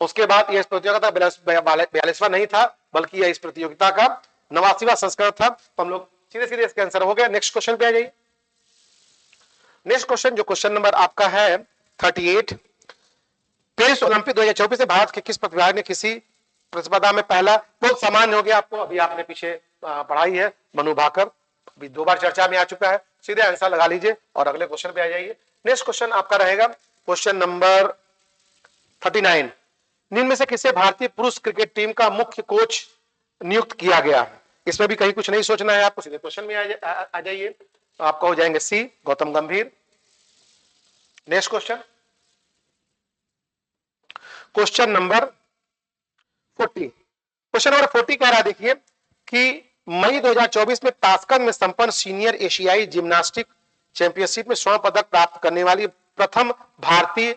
उसके बाद यह इस प्रतियोगिता 42वां नहीं था बल्कि यह इस प्रतियोगिता का 89वां संस्करण था। तो हम लोग सीधे इसके आंसर हो गया। नेक्स्ट क्वेश्चन पे आ जाइए। नेक्स्ट क्वेश्चन जो क्वेश्चन नंबर आपका है 38। पेरिस ओलंपिक 2024 से भारत के किस प्रतिभागी ने किसी प्रतिस्पर्धा में पहला, बहुत सामान्य हो गया आपको, अभी आपने पीछे पढ़ाई है, मनु भाकर, अभी 2 बार चर्चा में आ चुका है। सीधे आंसर लगा लीजिए और अगले क्वेश्चन पे आ जाइए। नेक्स्ट क्वेश्चन आपका रहेगा क्वेश्चन नंबर 39। निम्न में से किसे भारतीय पुरुष क्रिकेट टीम का मुख्य कोच नियुक्त किया गया है। इसमें भी कहीं कुछ नहीं सोचना है आपको, सीधे क्वेश्चन में आ जाइए। तो आपका हो जाएंगे सी, गौतम गंभीर। Next question, question number 40। Question number 40 कह रहा है, देखिए कि मई 2024 में ताशकंद में संपन्न सीनियर एशियाई जिम्नास्टिक चैंपियनशिप में स्वर्ण पदक प्राप्त करने वाली प्रथम भारतीय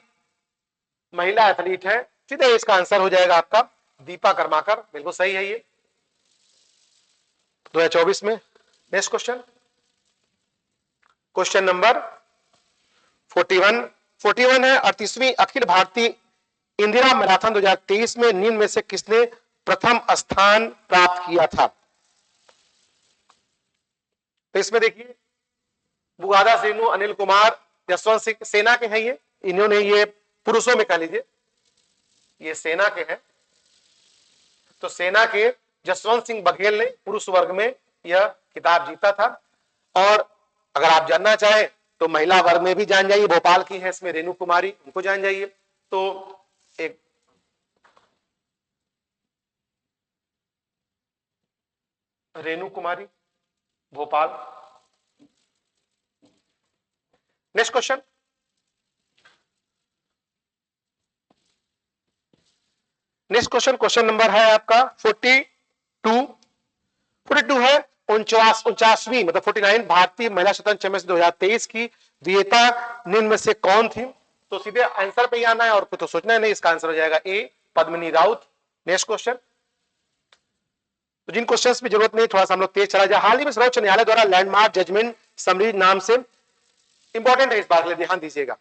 महिला एथलीट है। सीधे इसका आंसर हो जाएगा आपका दीपा कर्माकर, बिल्कुल सही है ये, 2024 में। नेक्स्ट क्वेश्चन, क्वेश्चन नंबर 41 है, 38वीं अखिल भारतीय इंदिरा मैराथन 2023 में निम्न में से किसने प्रथम स्थान प्राप्त किया था? तो इसमें देखिए बुगादा सेनू, अनिल कुमार, जसवंत सिंह, सेना के हैं ये, इन्होंने ये पुरुषों में कह लीजिए, ये सेना के हैं। तो सेना के जसवंत सिंह बघेल ने पुरुष वर्ग में यह खिताब जीता था। और अगर आप जानना चाहें तो महिला वर्ग में भी जान जाइए, भोपाल की है इसमें रेणु कुमारी, उनको जान जाइए। तो एक Renu Kumari, Bhopal. Next question, question number है आपका 42 है 49वीं मतलब 49 भारतीय महिला शतरंज चैंपियनशिप 2023 की विजेता निम्न में से कौन थी? तो सीधे आंसर पे ही आना है और कुछ तो सोचना है नहीं, इसका आंसर हो जाएगा ए, पद्मिनी राउत। नेक्स्ट क्वेश्चन, तो जिन क्वेश्चंस में जरूरत नहीं, थोड़ा सा हम लोग तेज चला जाए। हाल ही में सर्वोच्च न्यायालय द्वारा लैंडमार्क जजमेंट समरी नाम से, इंपॉर्टेंट है इस बात के लिए ध्यान दीजिएगा,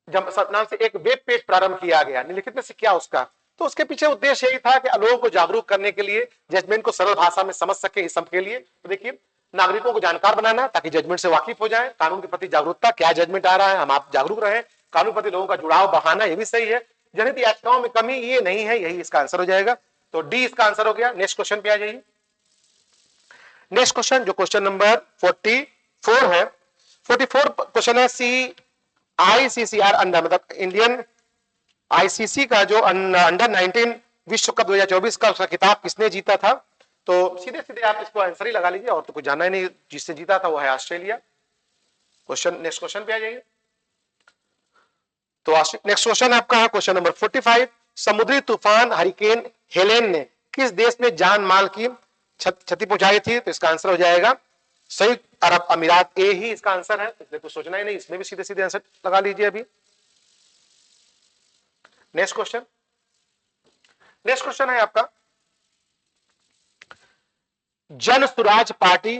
जब नाम से एक वेब पेज प्रारंभ किया गया, निम्नलिखित में से क्या उसका? तो उसके पीछे उद्देश्य यही था कि लोगों को जागरूक करने के लिए, जजमेंट को सरल भाषा में समझ सके, इस सब के लिए। तो देखिए नागरिकों को जानकार बनाना ताकि जजमेंट से वाकिफ हो जाए, कानून के प्रति जागरूकता, क्या जजमेंट आ रहा है, हम आप जागरूक रहे, कानून के प्रति लोगों का जुड़ाव बढ़ाना, ये भी सही है। जनहित याचिकाओं में कमी ये नहीं है, यही इसका आंसर हो जाएगा। तो डी इसका आंसर हो गया। नेक्स्ट क्वेश्चन पे आ जाइए। नेक्स्ट क्वेश्चन जो क्वेश्चन नंबर 44 है, 44 क्वेश्चन है, सी ICCR अंडर मतलब इंडियन ICC का जो अंडर 19 विश्व कप 2024 का उसका खिताब किसने जीता था? तो सीधे सीधे आप इसको आंसर ही लगा लीजिए, और तो कुछ जानना ही नहीं, जिससे जीता था वो है ऑस्ट्रेलिया। क्वेश्चन, नेक्स्ट क्वेश्चन पे आ जाइए। तो नेक्स्ट क्वेश्चन आपका है क्वेश्चन नंबर 45, समुद्री तूफान हरिकेन हेलेन ने किस देश में जान माल की क्षति पहुंचाई थी? तो इसका आंसर हो जाएगा संयुक्त अरब अमीरात, ए ही इसका आंसर है, इसलिए कुछ सोचना ही नहीं, इसमें भी सीधे सीधे आंसर लगा लीजिए अभी। नेक्स्ट क्वेश्चन है आपका, जन स्वराज पार्टी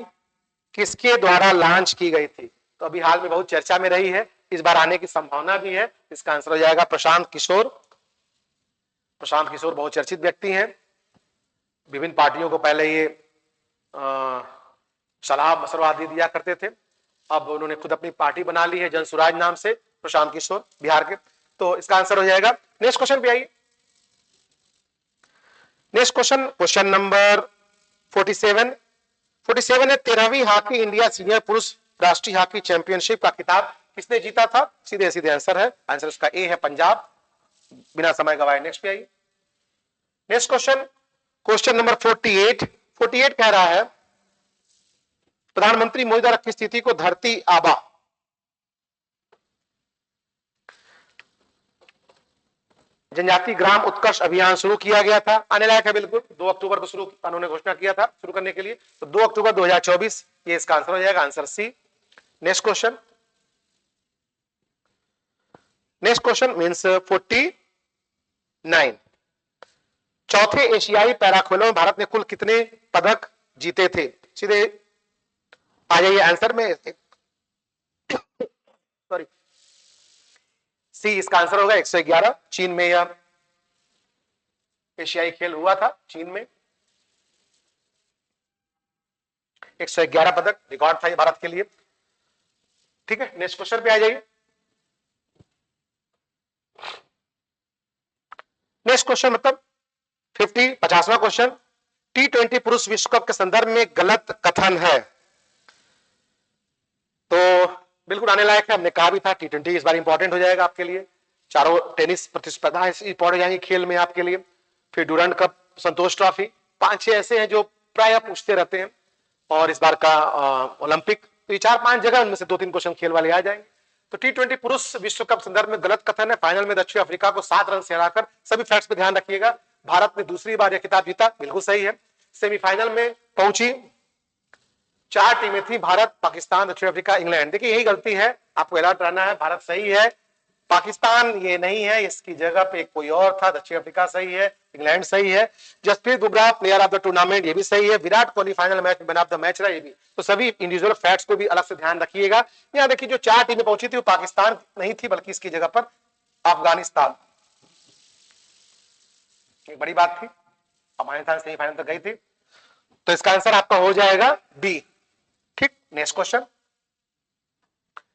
किसके द्वारा लॉन्च की गई थी? तो अभी हाल में बहुत चर्चा में रही है, इस बार आने की संभावना भी है, इसका आंसर हो जाएगा प्रशांत किशोर। प्रशांत किशोर बहुत चर्चित व्यक्ति हैं, विभिन्न पार्टियों को पहले ये सलाह मशवरा दे दिया करते थे, अब उन्होंने खुद अपनी पार्टी बना ली है जन स्वराज नाम से, प्रशांत किशोर बिहार के। तो इसका आंसर हो जाएगा। नेक्स्ट क्वेश्चन पे आइए। नेक्स्ट क्वेश्चन नंबर 47 है, 13वीं हॉकी इंडिया सीनियर पुरुष राष्ट्रीय हॉकी चैंपियनशिप का खिताब किसने जीता था? सीधे सीधे आंसर है, आंसर उसका ए है, पंजाब। बिना समय गवाए नेक्स्ट पे आइए। नेक्स्ट क्वेश्चन नंबर 48 कह रहा है, प्रधानमंत्री मोदी द्वारा किस स्थिति को धरती आबा जनजाति ग्राम उत्कर्ष अभियान शुरू किया गया था? आने लायक है बिल्कुल, 2 अक्टूबर को शुरू उन्होंने घोषणा किया था शुरू करने के लिए, तो 2 अक्टूबर 2024 ये इसका आंसर हो जाएगा, answer C. Next question means 49, चौथे एशियाई पैरा खेलों में भारत ने कुल कितने पदक जीते थे? सीधे आ जाइए आंसर में, सॉरी, सी इसका आंसर होगा 111। चीन में यह एशियाई खेल हुआ था, चीन में 111 पदक रिकॉर्ड था ये भारत के लिए। ठीक है, नेक्स्ट क्वेश्चन पे आ जाइए। नेक्स्ट क्वेश्चन मतलब 50वां क्वेश्चन, T20 पुरुष विश्व कप के संदर्भ में गलत कथन है। तो बिल्कुल आने लायक है, हमने कहा भी था T20 इस बार इंपॉर्टेंट हो जाएगा आपके लिए, चारों टेनिस प्रतिस्पर्धा इंपॉर्टेंट हो जाएंगी खेल में आपके लिए। फिर डुरंड कप, संतोष ट्रॉफी, 5-6 ऐसे हैं जो प्राय पूछते रहते हैं, और इस बार का ओलंपिक, तो ये 4-5 जगह उनमें से 2-3 क्वेश्चन खेल वाले आ जाएंगे। तो T20 पुरुष विश्व कप संदर्भ में गलत कथन है। फाइनल में दक्षिण अफ्रीका को 7 रन से हराकर, सभी फैक्ट्स पे ध्यान रखिएगा, भारत ने दूसरी बार यह खिताब जीता, बिल्कुल सही है। सेमीफाइनल में पहुंची 4 टीमें थी, भारत, पाकिस्तान, दक्षिण अफ्रीका, इंग्लैंड। देखिए यही गलती है, आपको अलर्ट रहना है। भारत सही है, पाकिस्तान ये नहीं है, इसकी जगह पे कोई और था, दक्षिण अफ्रीका सही है, इंग्लैंड सही है। Jasprit Bumrah player of the tournament, ये भी सही है। विराट कोहली फाइनल मैच में मैन ऑफ द मैच रहा, ये भी। तो सभी इंडिविजुअल फैक्ट्स को भी अलग से ध्यान रखिएगा। यहाँ देखिए जो 4 टीमें पहुंची थी वो पाकिस्तान नहीं थी, बल्कि इसकी जगह पर अफगानिस्तान, एक बड़ी बात थी। अफगानिस्तान सेमीफाइनल तक गई थी, तो इसका आंसर आपका हो जाएगा बी। ठीक, नेक्स्ट क्वेश्चन।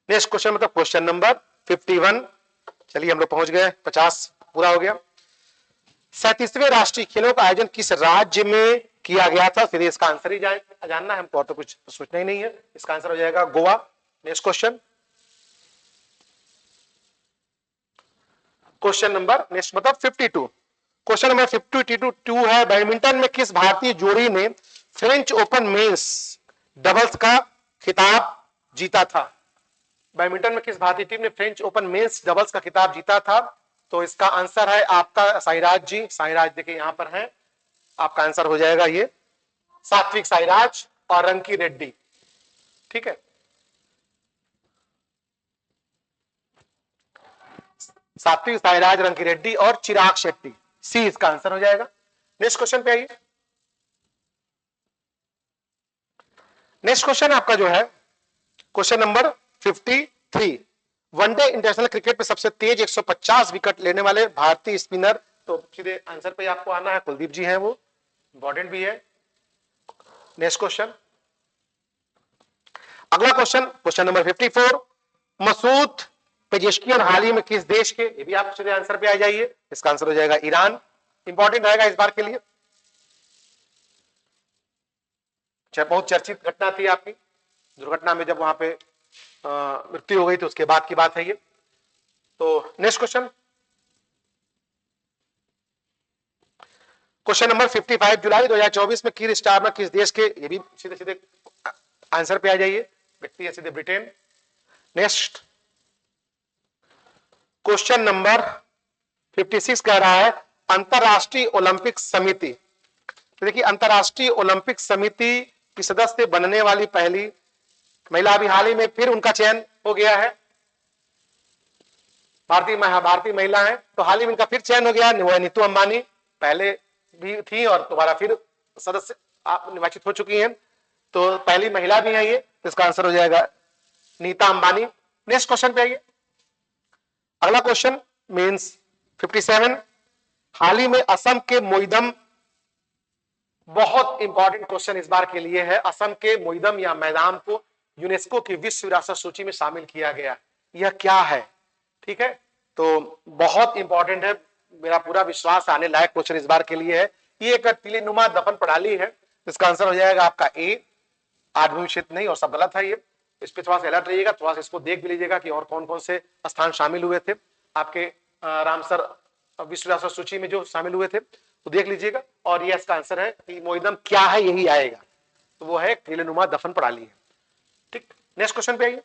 नेक्स्ट क्वेश्चन मतलब क्वेश्चन नंबर 51। चलिए हम लोग पहुंच गए, 50 पूरा हो गया। 37वें राष्ट्रीय खेलों का आयोजन किस राज्य में किया गया था? फिर इसका आंसर ही जानना है हमको, और तो कुछ सोचना ही नहीं है। इसका आंसर हो जाएगा Goa. Next question, question number next मतलब 52। क्वेश्चन नंबर 52 है, बैडमिंटन में किस भारतीय जोड़ी ने फ्रेंच ओपन मेंस डबल्स का खिताब जीता था? बैडमिंटन में किस भारतीय टीम ने फ्रेंच ओपन मेंस डबल्स का खिताब जीता था? तो इसका आंसर है आपका साईराज जी। साईराज देखिए यहां पर है, आपका आंसर हो जाएगा ये सात्विक साईराज और रंकी रेड्डी। ठीक है, सात्विक साईराज, रंकी रेड्डी और चिराग शेट्टी, सी इसका आंसर हो जाएगा। नेक्स्ट क्वेश्चन पे आइए। नेक्स्ट क्वेश्चन आपका जो है question number 53। One day international cricket में सबसे तेज 150 विकेट लेने वाले भारतीय स्पिनर, तो सीधे आंसर पे आपको आना है, कुलदीप जी हैं, वो इंपॉर्टेंट भी है। नेक्स्ट क्वेश्चन, अगला question, question number 54। Masoud Pezeshkian हाल ही में किस देश के? ये भी आप सीधे आंसर पे आ जाइए, इसका आंसर हो जाएगा ईरान। इंपॉर्टेंट रहेगा इस बार के लिए, बहुत चर्चित घटना थी आपकी, दुर्घटना में जब वहां पे मृत्यु हो गई थी, उसके बाद की बात है ये। तो नेक्स्ट क्वेश्चन, क्वेश्चन नंबर 55। जुलाई 2024 में कीर स्टारमर किस देश के? ये भी सीधे सीधे आंसर पे आ जाइए, व्यक्ति है सीधे ब्रिटेन। नेक्स्ट क्वेश्चन नंबर 56 कह रहा है अंतरराष्ट्रीय ओलंपिक समिति, तो देखिए अंतरराष्ट्रीय ओलंपिक समिति की सदस्य बनने वाली पहली महिला, अभी हाल ही में फिर उनका चयन हो गया है, भारतीय महिला है, तो हाल ही में इनका फिर चयन हो गया। नीतू अंबानी पहले भी थी और दोबारा फिर सदस्य निर्वाचित हो चुकी हैं, तो पहली महिला भी है ये, तो इसका आंसर हो जाएगा नीता अंबानी। नेक्स्ट क्वेश्चन पे आइए। अगला क्वेश्चन मींस 57। हाल ही में असम के मोइदम, बहुत इंपॉर्टेंट क्वेश्चन इस बार के लिए है, असम के मोइदम या मैदान को यूनेस्को की विश्व विरासत सूची में शामिल किया गया, यह क्या है? ठीक है, तो बहुत इंपॉर्टेंट है, मेरा पूरा विश्वास आने लायक क्वेश्चन इस बार के लिए है। ये एक टीलेनुमा दफन प्रणाली है, इसका आंसर हो जाएगा आपका ए, आठवीं क्षेत्र नहीं, और सब गलत है ये। इस पे थोड़ा सा अलर्ट रहिएगा, थोड़ा सा इसको देख भी लीजिएगा कि और कौन कौन से स्थान शामिल हुए थे आपके रामसर विश्व विरासत सूची में जो शामिल हुए थे, तो देख लीजिएगा। और ये इसका आंसर है कि मोइदम क्या है, यही आएगा, तो वो है टीलेनुमा दफन प्रणाली है। ठीक, नेक्स्ट क्वेश्चन पे आइए।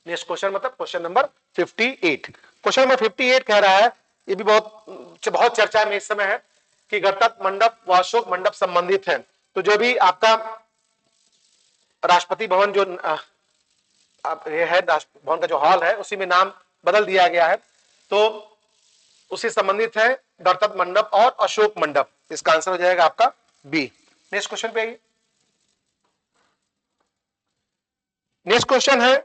नेक्स्ट क्वेश्चन मतलब क्वेश्चन नंबर 58। क्वेश्चन नंबर 58 कह रहा है, ये भी बहुत चर्चा में इस समय है कि गणतंत्र मंडप व अशोक मंडप संबंधित है, तो जो भी आपका राष्ट्रपति भवन जो ये है, राष्ट्रपति भवन का जो हॉल है, उसी में नाम बदल दिया गया है, तो उसी संबंधित है गणतंत्र मंडप और अशोक मंडप, इसका आंसर हो जाएगा आपका बी। नेक्स्ट क्वेश्चन पे आइए। नेक्स्ट क्वेश्चन है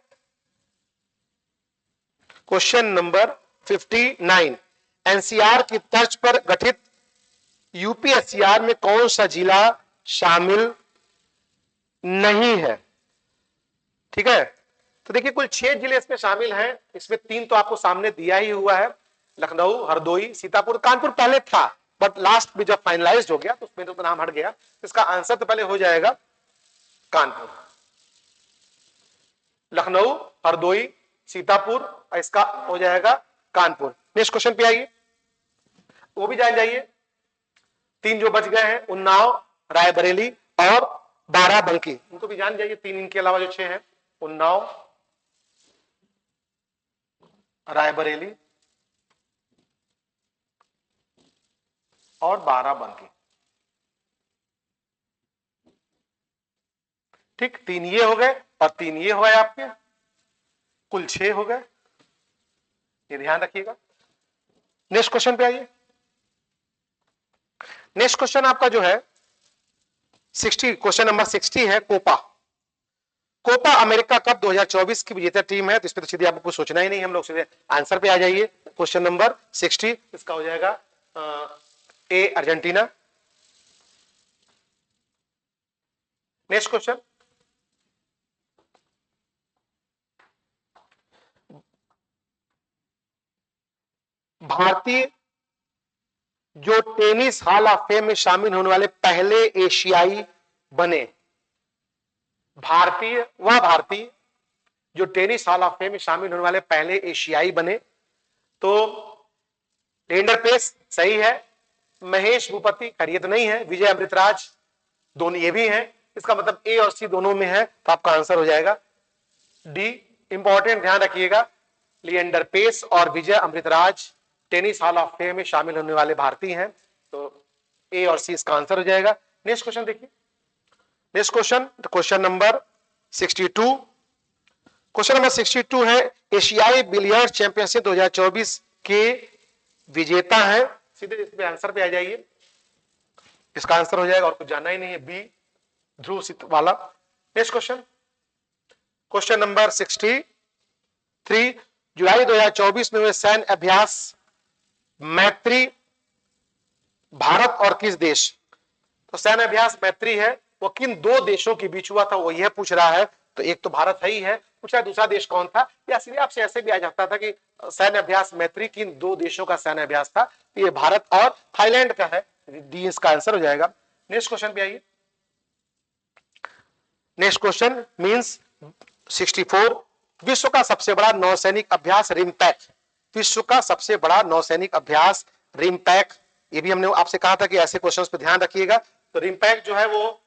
क्वेश्चन नंबर 59। एनसीआर की तर्ज पर गठित यूपीएससीआर में कौन सा जिला शामिल नहीं है? ठीक है, तो देखिए कुल 6 जिले इसमें शामिल हैं, इसमें 3 तो आपको सामने दिया ही हुआ है, लखनऊ, हरदोई, सीतापुर। कानपुर पहले था, बट लास्ट में जब फाइनलाइज हो गया तो उसमें तो नाम हट गया, इसका आंसर तो पहले हो जाएगा कानपुर, लखनऊ, हरदोई, सीतापुर, इसका हो जाएगा कानपुर। नेक्स्ट क्वेश्चन पे आइए, वो भी जान जाइए। तीन जो बच गए हैं, उन्नाव, रायबरेली और बाराबंकी, इनको भी जान जाइए। तीन इनके अलावा जो 6 हैं, उन्नाव, रायबरेली और बाराबंकी। ठीक, 3 ये हो गए और 3 ये हो गए आपके, कुल 6 हो गए, ये ध्यान रखिएगा। नेक्स्ट क्वेश्चन पे आइए। नेक्स्ट क्वेश्चन आपका जो है 60, क्वेश्चन नंबर 60 है कोपा। कोपा अमेरिका कप 2024 की विजेता टीम है, तो इस पर तो सीधे आपको कुछ सोचना ही नहीं, हम लोग सीधे आंसर पे आ जाइए। क्वेश्चन नंबर 60 इसका हो जाएगा ए अर्जेंटीना। नेक्स्ट क्वेश्चन, भारतीय जो टेनिस हॉल ऑफ फेम में शामिल होने वाले पहले एशियाई बने। भारतीय जो टेनिस हॉल ऑफ फेम में शामिल होने वाले पहले एशियाई बने, तो लिएंडर पेस सही है, महेश भूपति खैर तो नहीं है, विजय अमृतराज दोनों ये भी हैं, इसका मतलब ए और सी दोनों में है, तो आपका आंसर हो जाएगा डी। इंपॉर्टेंट ध्यान रखिएगा, लिएंडर पेस और Vijay Amritraj tennis hall of fame में शामिल होने वाले भारतीय हैं, तो ए और सी इसका आंसर हो जाएगा। नेक्स्ट क्वेश्चन देखिए। Next question, question number 62। Question number 62 है एशियाई बिलियर्ड चैंपियनशिप 2024 के विजेता हैं, सीधे इस पे आंसर पे आ जाइए, इसका आंसर हो जाएगा और कुछ जानना ही नहीं है, बी ध्रुव वाला। नेक्स्ट क्वेश्चन, क्वेश्चन नंबर 63, जुलाई 2024 में हुए सैन्य अभ्यास मैत्री भारत और किस देश, तो सैन्य अभ्यास मैत्री है वो किन दो देशों के बीच हुआ था, वो यह पूछ रहा है। तो एक तो भारत है ही है, पूछा दूसरा देश कौन था, या सीधे आपसे ऐसे भी आ जाता था कि सैन्य अभ्यास मैत्री किन दो देशों का सैन्य अभ्यास था, तो ये भारत और थाईलैंड का है, डी इसका आंसर हो जाएगा। नेक्स्ट क्वेश्चन पे आइए। नेक्स्ट क्वेश्चन मींस 64, विश्व का सबसे बड़ा नौसैनिक अभ्यास रिमपैक, विश्व का सबसे बड़ा नौसैनिक अभ्यास रिमपैक, ये भी हमने आपसे कहा था कि ऐसे क्वेश्चंस पे ध्यान रखिएगा। तो रिमपैक जो है वो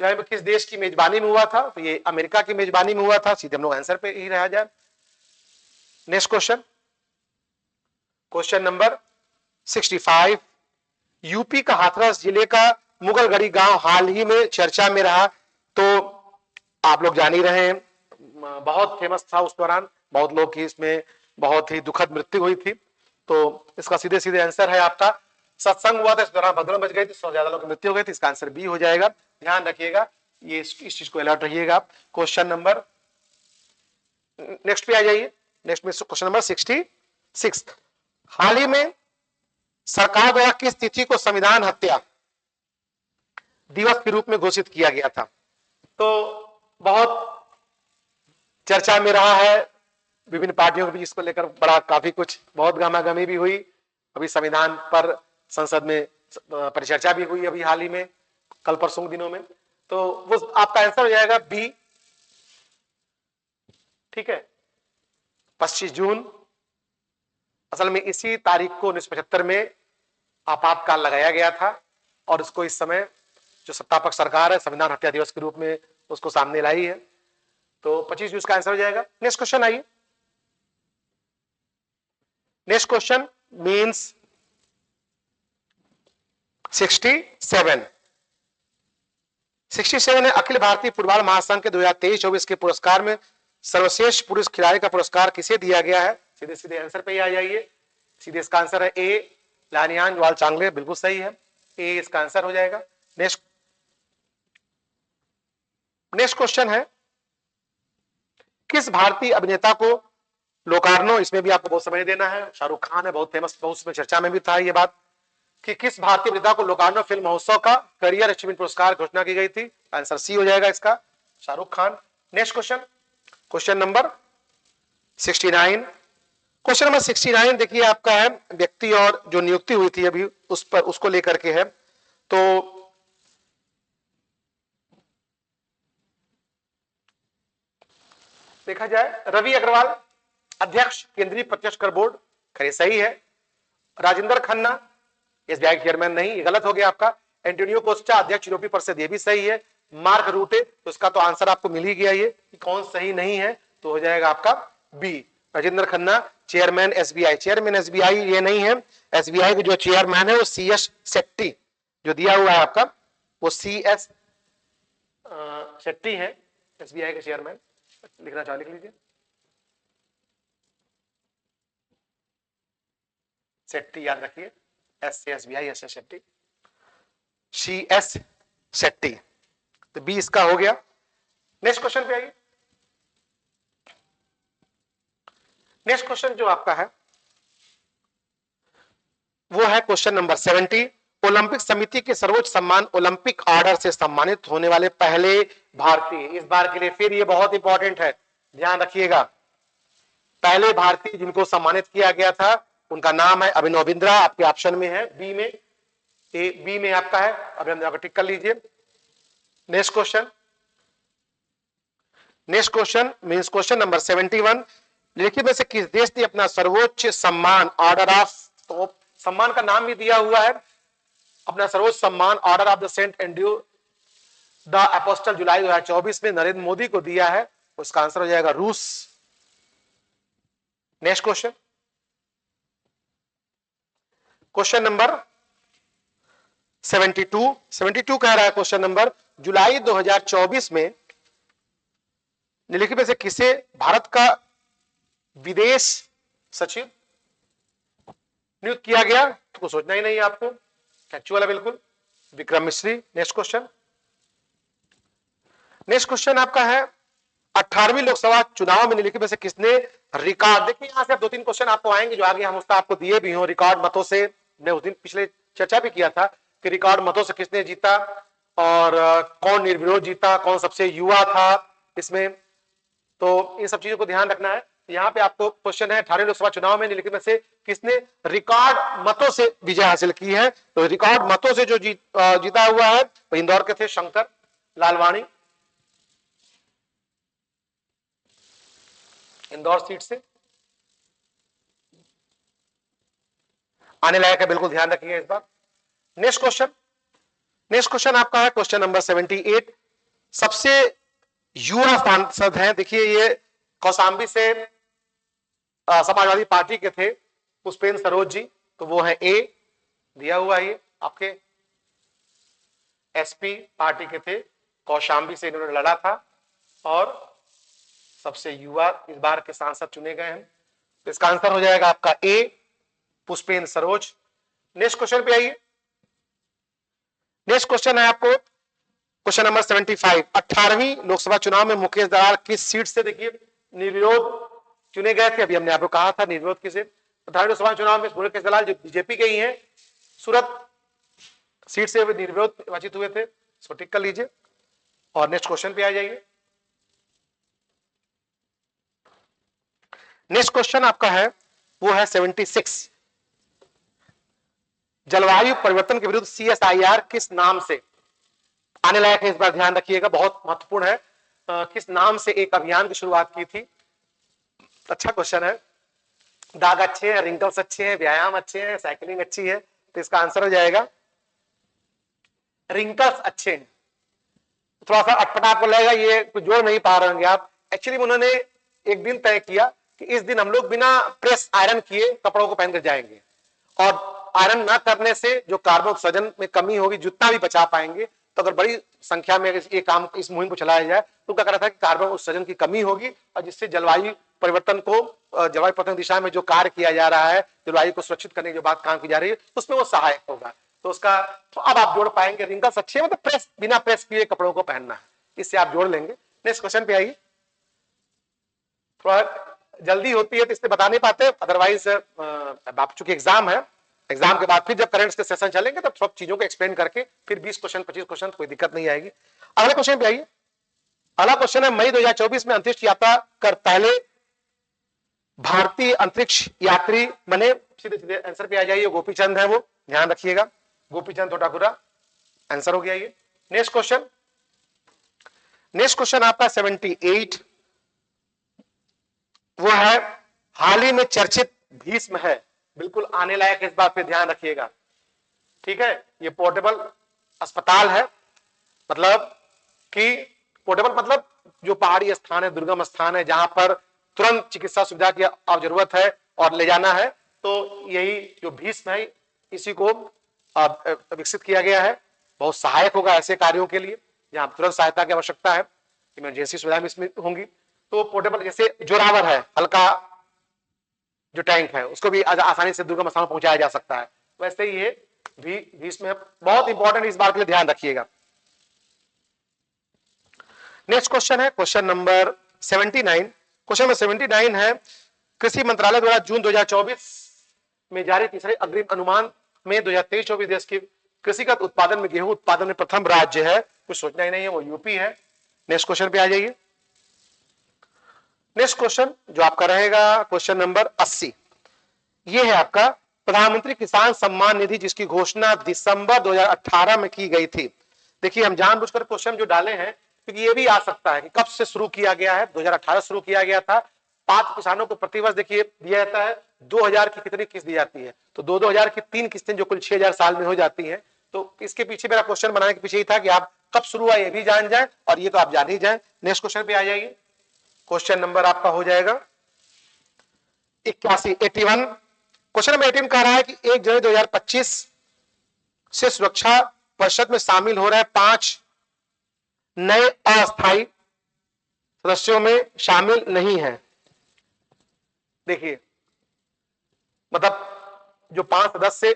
जो है किस देश की मेजबानी में हुआ था, तो ये अमेरिका की मेजबानी में हुआ था, सीधे हम लोग आंसर पे ही रह जाए। Next question, question number 65, UP का हाथरस जिले का मुगलगढ़ी गांव हाल ही में चर्चा में रहा, तो आप लोग जान ही रहे हैं, बहुत फेमस था उस दौरान, बहुत लोग की इसमें बहुत ही दुखद मृत्यु हुई थी, तो इसका सीधे सीधे आंसर है आपका, सत्संग हुआ था इस दौरान, भगदड़ मच गई थी, 100 ज्यादा लोग की मृत्यु हो गई थी, इसका आंसर बी हो जाएगा। ध्यान रखिएगा, ये इस चीज को अलर्ट रहिएगा आप। क्वेश्चन नंबर नेक्स्ट पे आ जाइए। नेक्स्ट में क्वेश्चन नंबर 66, हाल ही में सरकार द्वारा किस तिथि को संविधान हत्या दिवस के रूप में घोषित किया गया था, तो बहुत चर्चा में रहा है विभिन्न पार्टियों के बीच, इसको लेकर बड़ा काफी कुछ बहुत गहमागहमी भी हुई, अभी संविधान पर संसद में परिचर्चा भी हुई अभी हाल ही में, कल परसों दिनों में, तो वो आपका आंसर हो जाएगा बी। ठीक है, 25 जून, असल में इसी तारीख को 1975 में आपातकाल लगाया गया था, और इसको इस समय जो सत्तापक्ष सरकार है संविधान हत्या दिवस के रूप में उसको सामने लाई है, तो 25 जून का आंसर हो जाएगा। नेक्स्ट क्वेश्चन आइए। नेक्स्ट क्वेश्चन मींस 67 है अखिल भारतीय फुटबॉल महासंघ के 2023-24 के पुरस्कार में सर्वश्रेष्ठ पुरुष खिलाड़ी का पुरस्कार किसे दिया गया है, सीधे सीधे आंसर पे ही आ जाइए, सीधे इसका आंसर है ए लानियान वाल चांगले, बिल्कुल सही है, ए इसका आंसर हो जाएगा। नेक्स्ट क्वेश्चन है किस भारतीय अभिनेता को लोकार्नो, इसमें भी आपको बहुत समझ देना है, शाहरुख खान है, बहुत फेमस, बहुत उसमें चर्चा में भी था ये बात कि किस भारतीय अभिनेता को लोकार्नो फिल्म महोत्सव का करियर अचीवमेंट पुरस्कार घोषणा की गई थी, आंसर सी हो जाएगा इसका, Shahrukh Khan. Next question, question number 69, question number 69 देखिए आपका है व्यक्ति और जो नियुक्ति हुई थी अभी उस पर, उसको लेकर के है, तो देखा जाए रवि अग्रवाल अध्यक्ष केंद्रीय प्रत्यक्ष कर बोर्ड, खैर सही है, राजेंद्र खन्ना एसबीआई चेयरमैन नहीं, ये गलत हो गया आपका। एंटोनियो कोस्टा अध्यक्ष यूरोपीय परिषद, ये भी सही है। मार्क रूटे, तो इसका तो आंसर आपको मिल ही गया ये कि कौन सही नहीं है, तो हो जाएगा आपका B. Rajendra Khanna chairman SBI, chairman SBI ये नहीं है, एसबीआई के जो चेयरमैन है वो CS शेट्टी, जो दिया हुआ है आपका वो CS शेट्टी है एसबीआई के चेयरमैन। लिखना चाहो लिख लीजिए, शेट्टी याद रखिए, SSBI SS Shetty, CS Shetty. तो बी इसका हो गया। नेक्स्ट क्वेश्चन पे आइए। नेक्स्ट क्वेश्चन जो आपका है वो है क्वेश्चन नंबर 70। ओलंपिक समिति के सर्वोच्च सम्मान ओलंपिक ऑर्डर से सम्मानित होने वाले पहले भारतीय, इस बार के लिए फिर ये बहुत इंपॉर्टेंट है, ध्यान रखिएगा। पहले भारतीय जिनको सम्मानित किया गया था उनका नाम है अभिनव बिंद्रा, आपके ऑप्शन में है बी में, बी में आपका है, अभिनव बिंद्रा को टिक कर लीजिए। Next question, next question means question number 71। निम्नलिखित में से किस देश ने अपना सर्वोच्च सम्मान ऑर्डर ऑफ, तो सम्मान का नाम भी दिया हुआ है, अपना सर्वोच्च सम्मान Order of the Saint Andrew the Apostle जुलाई 2024 में नरेंद्र मोदी को दिया है, उसका आंसर हो जाएगा रूस। नेक्स्ट क्वेश्चन, क्वेश्चन नंबर 72 कह रहा है क्वेश्चन नंबर, जुलाई 2024 में निम्नलिखित में से किसे भारत का विदेश सचिव नियुक्त किया गया, तो कुछ सोचना ही नहीं है आपको, फैक्चुअल है बिल्कुल, विक्रम मिश्री। नेक्स्ट क्वेश्चन, नेक्स्ट क्वेश्चन आपका है 18वीं लोकसभा चुनाव में निम्नलिखित में से किसने रिकॉर्ड, देखिए यहां से 2-3 क्वेश्चन आपको आएंगे जो आगे हम उसका आपको दिए भी हो, रिकॉर्ड मतों से, ने उस दिन पिछले चर्चा भी किया था कि रिकॉर्ड मतों से किसने जीता और कौन निर्विरोध जीता, कौन सबसे युवा था इसमें, तो इन सब चीजों को ध्यान रखना है। यहाँ पे आपको क्वेश्चन है 18वीं लोकसभा चुनाव में निम्नलिखित में से किसने रिकॉर्ड मतों से विजय हासिल की है, तो रिकॉर्ड मतों से जो जीता हुआ है वो इंदौर के थे शंकर लालवाणी, इंदौर सीट से आने लायक है, बिल्कुल ध्यान रखिएगा इस बार। नेक्स्ट क्वेश्चन, नेक्स्ट क्वेश्चन आपका है क्वेश्चन नंबर 78। सबसे युवा सांसद हैं, देखिए ये कौशाम्बी से समाजवादी पार्टी के थे पुष्पेंद्र सरोज जी, तो वो है ए, दिया हुआ है ये आपके, SP पार्टी के थे, कौशाम्बी से इन्होंने लड़ा था और सबसे युवा इस बार के सांसद चुने गए हैं, तो इसका आंसर हो जाएगा आपका ए, पुष्पेंद्र सरोज। नेक्स्ट क्वेश्चन पे आइए। नेक्स्ट क्वेश्चन है आपको क्वेश्चन नंबर 75। 18वीं लोकसभा चुनाव में मुकेश दलाल किस सीट से देखिए निर्विरोध चुने गए थे, अभी हमने आपको कहा था निर्विरोध किसे, 18वीं लोकसभा चुनाव में मुकेश दलाल जो बीजेपी के ही हैं, सूरत सीट से निर्विरोध निर्वाचित हुए थे, इसको टिक कर लीजिए और नेक्स्ट क्वेश्चन पे आ जाइए। नेक्स्ट क्वेश्चन आपका है वो है 76। जलवायु परिवर्तन के विरुद्ध CSIR किस नाम से, आने लायक है इस बार, ध्यान रखिएगा, बहुत महत्वपूर्ण है, किस नाम से एक अभियान की शुरुआत की थी। अच्छा क्वेश्चन है, दाग अच्छे हैं, रिंकल्स अच्छे हैं, व्यायाम अच्छे हैं, साइकिलिंग अच्छी है, तो इसका आंसर हो जाएगा रिंकल्स अच्छे हैं। थोड़ा सा अटपटा आपको लगेगा, ये कुछ जोड़ नहीं पा रहे होंगे आप, एक्चुअली उन्होंने एक दिन तय किया कि इस दिन हम लोग बिना प्रेस आयरन किए कपड़ों को पहनकर जाएंगे और आयरन ना करने से जो कार्बन उत्सर्जन में कमी होगी, जितना भी बचा पाएंगे, तो अगर बड़ी संख्या में ये काम इस मुहिम को चलाया जाए तो क्या करा था कि कार्बन उत्सर्जन की कमी होगी और जिससे जलवायु परिवर्तन को, जलवायु परिवर्तन दिशा में जो कार्य किया जा रहा है, जलवायु को सुरक्षित करने की जो बात काम की जा रही है, उसमें वो सहायक होगा। तो उसका तो अब आप जोड़ पाएंगे रिंकल्स अच्छे, मतलब प्रेस, बिना प्रेस किए कपड़ों को पहनना है, इससे आप जोड़ लेंगे। नेक्स्ट क्वेश्चन पे आइए। थोड़ा जल्दी होती है तो इससे बता नहीं पाते, अदरवाइज आप चूंकि एग्जाम है, एग्जाम के बाद फिर जब करंट्स के सेशन चलेंगे तब सब चीजों को एक्सप्लेन करके फिर 20 क्वेश्चन 25 क्वेश्चन कोई दिक्कत नहीं आएगी। अगले क्वेश्चन पे आइए। अगला क्वेश्चन है मई 2024 में अंतरिक्ष यात्रा कर पहले भारतीय अंतरिक्ष यात्री बने, सीधे सीधे आंसर पे आ जाइए, गोपीचंद है वो, ध्यान रखिएगा, गोपीचंद तोटाकुरा आंसर हो गया ये। नेक्स्ट क्वेश्चन, नेक्स्ट क्वेश्चन आपका 78 वो है हाल ही में चर्चित भीष्म है, बिल्कुल आने लायक, इस बात पे ध्यान रखिएगा। ठीक है, ये पोर्टेबल अस्पताल है, मतलब कि पोर्टेबल मतलब जो पहाड़ी स्थान है, दुर्गम स्थान है, जहां पर तुरंत चिकित्सा सुविधा की जरूरत है और ले जाना है, तो यही जो भीष्म है इसी को विकसित किया गया है। बहुत सहायक होगा ऐसे कार्यों के लिए जहां तुरंत सहायता की आवश्यकता है, इमरजेंसी सुविधा भी इसमें होंगी। तो पोर्टेबल, जैसे जोरावर है, हल्का जो टैंक है उसको भी आसानी से दुर्गम स्थान पहुंचाया जा सकता है, वैसे ही ये भी इसमें बहुत इंपॉर्टेंट, इस बात के लिए ध्यान रखिएगा। नेक्स्ट क्वेश्चन है क्वेश्चन नंबर 79। क्वेश्चन नंबर 79 है, कृषि मंत्रालय द्वारा जून 2024 में जारी तीसरे अग्रिम अनुमान में 2023-24 देश की कृषिगत उत्पादन में गेहूं उत्पादन में प्रथम राज्य है, कुछ सोचना ही नहीं है, वो यूपी है। नेक्स्ट क्वेश्चन पे आ जाइए। नेक्स्ट क्वेश्चन जो आपका रहेगा क्वेश्चन नंबर 80, ये है आपका प्रधानमंत्री किसान सम्मान निधि, जिसकी घोषणा दिसंबर 2018 में की गई थी। देखिए हम जानबूझकर क्वेश्चन जो डाले हैं क्योंकि ये भी आ सकता है कि कब से शुरू किया गया है, 2018 शुरू किया गया था। पात्र किसानों को प्रतिवर्ष देखिए दिया जाता है 2000 की कितनी किस्त दी जाती है, तो 2000 की 3 किस्तें जो कुल 6000 साल में हो जाती हैं। तो इसके पीछे मेरा क्वेश्चन बनाने के पीछे ही था कि आप कब शुरू हुआ ये भी जान जाए, और ये तो आप जान ही जाए। नेक्स्ट क्वेश्चन पे आ जाइए। क्वेश्चन नंबर आपका हो जाएगा 81। क्वेश्चन नंबर 18 कह रहा है कि 1 जनवरी 2025 से सुरक्षा परिषद में शामिल हो रहे 5 नए अस्थायी सदस्यों में शामिल नहीं है। देखिए मतलब जो 5 सदस्य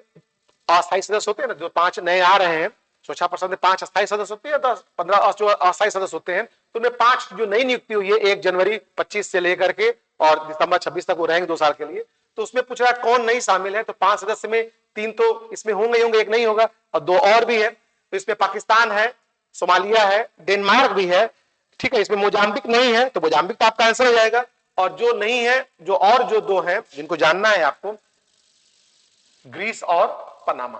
अस्थायी सदस्य होते हैं ना, जो 5 नए आ रहे हैं, सुरक्षा परिषद में 5 अस्थायी सदस्य होते हैं, 15 जो अस्थायी सदस्य होते हैं, तो उनमें 5 जो नई नियुक्ति हुई है 1 जनवरी 25 से लेकर के और दिसंबर 26 तक वो रहेंगे 2 साल के लिए। तो उसमें पूछ रहा है कौन नहीं शामिल है, तो 5 सदस्य में 3 तो इसमें होंगे, एक नहीं होगा, और 2 और भी है। तो इसमें पाकिस्तान है, सोमालिया है, डेनमार्क भी है, ठीक है। इसमें मोजाम्बिक नहीं है, तो मोजाम्बिक तो आपका आंसर हो जाएगा। और जो नहीं है, जो 2 हैं जिनको जानना है आपको, ग्रीस और पनामा।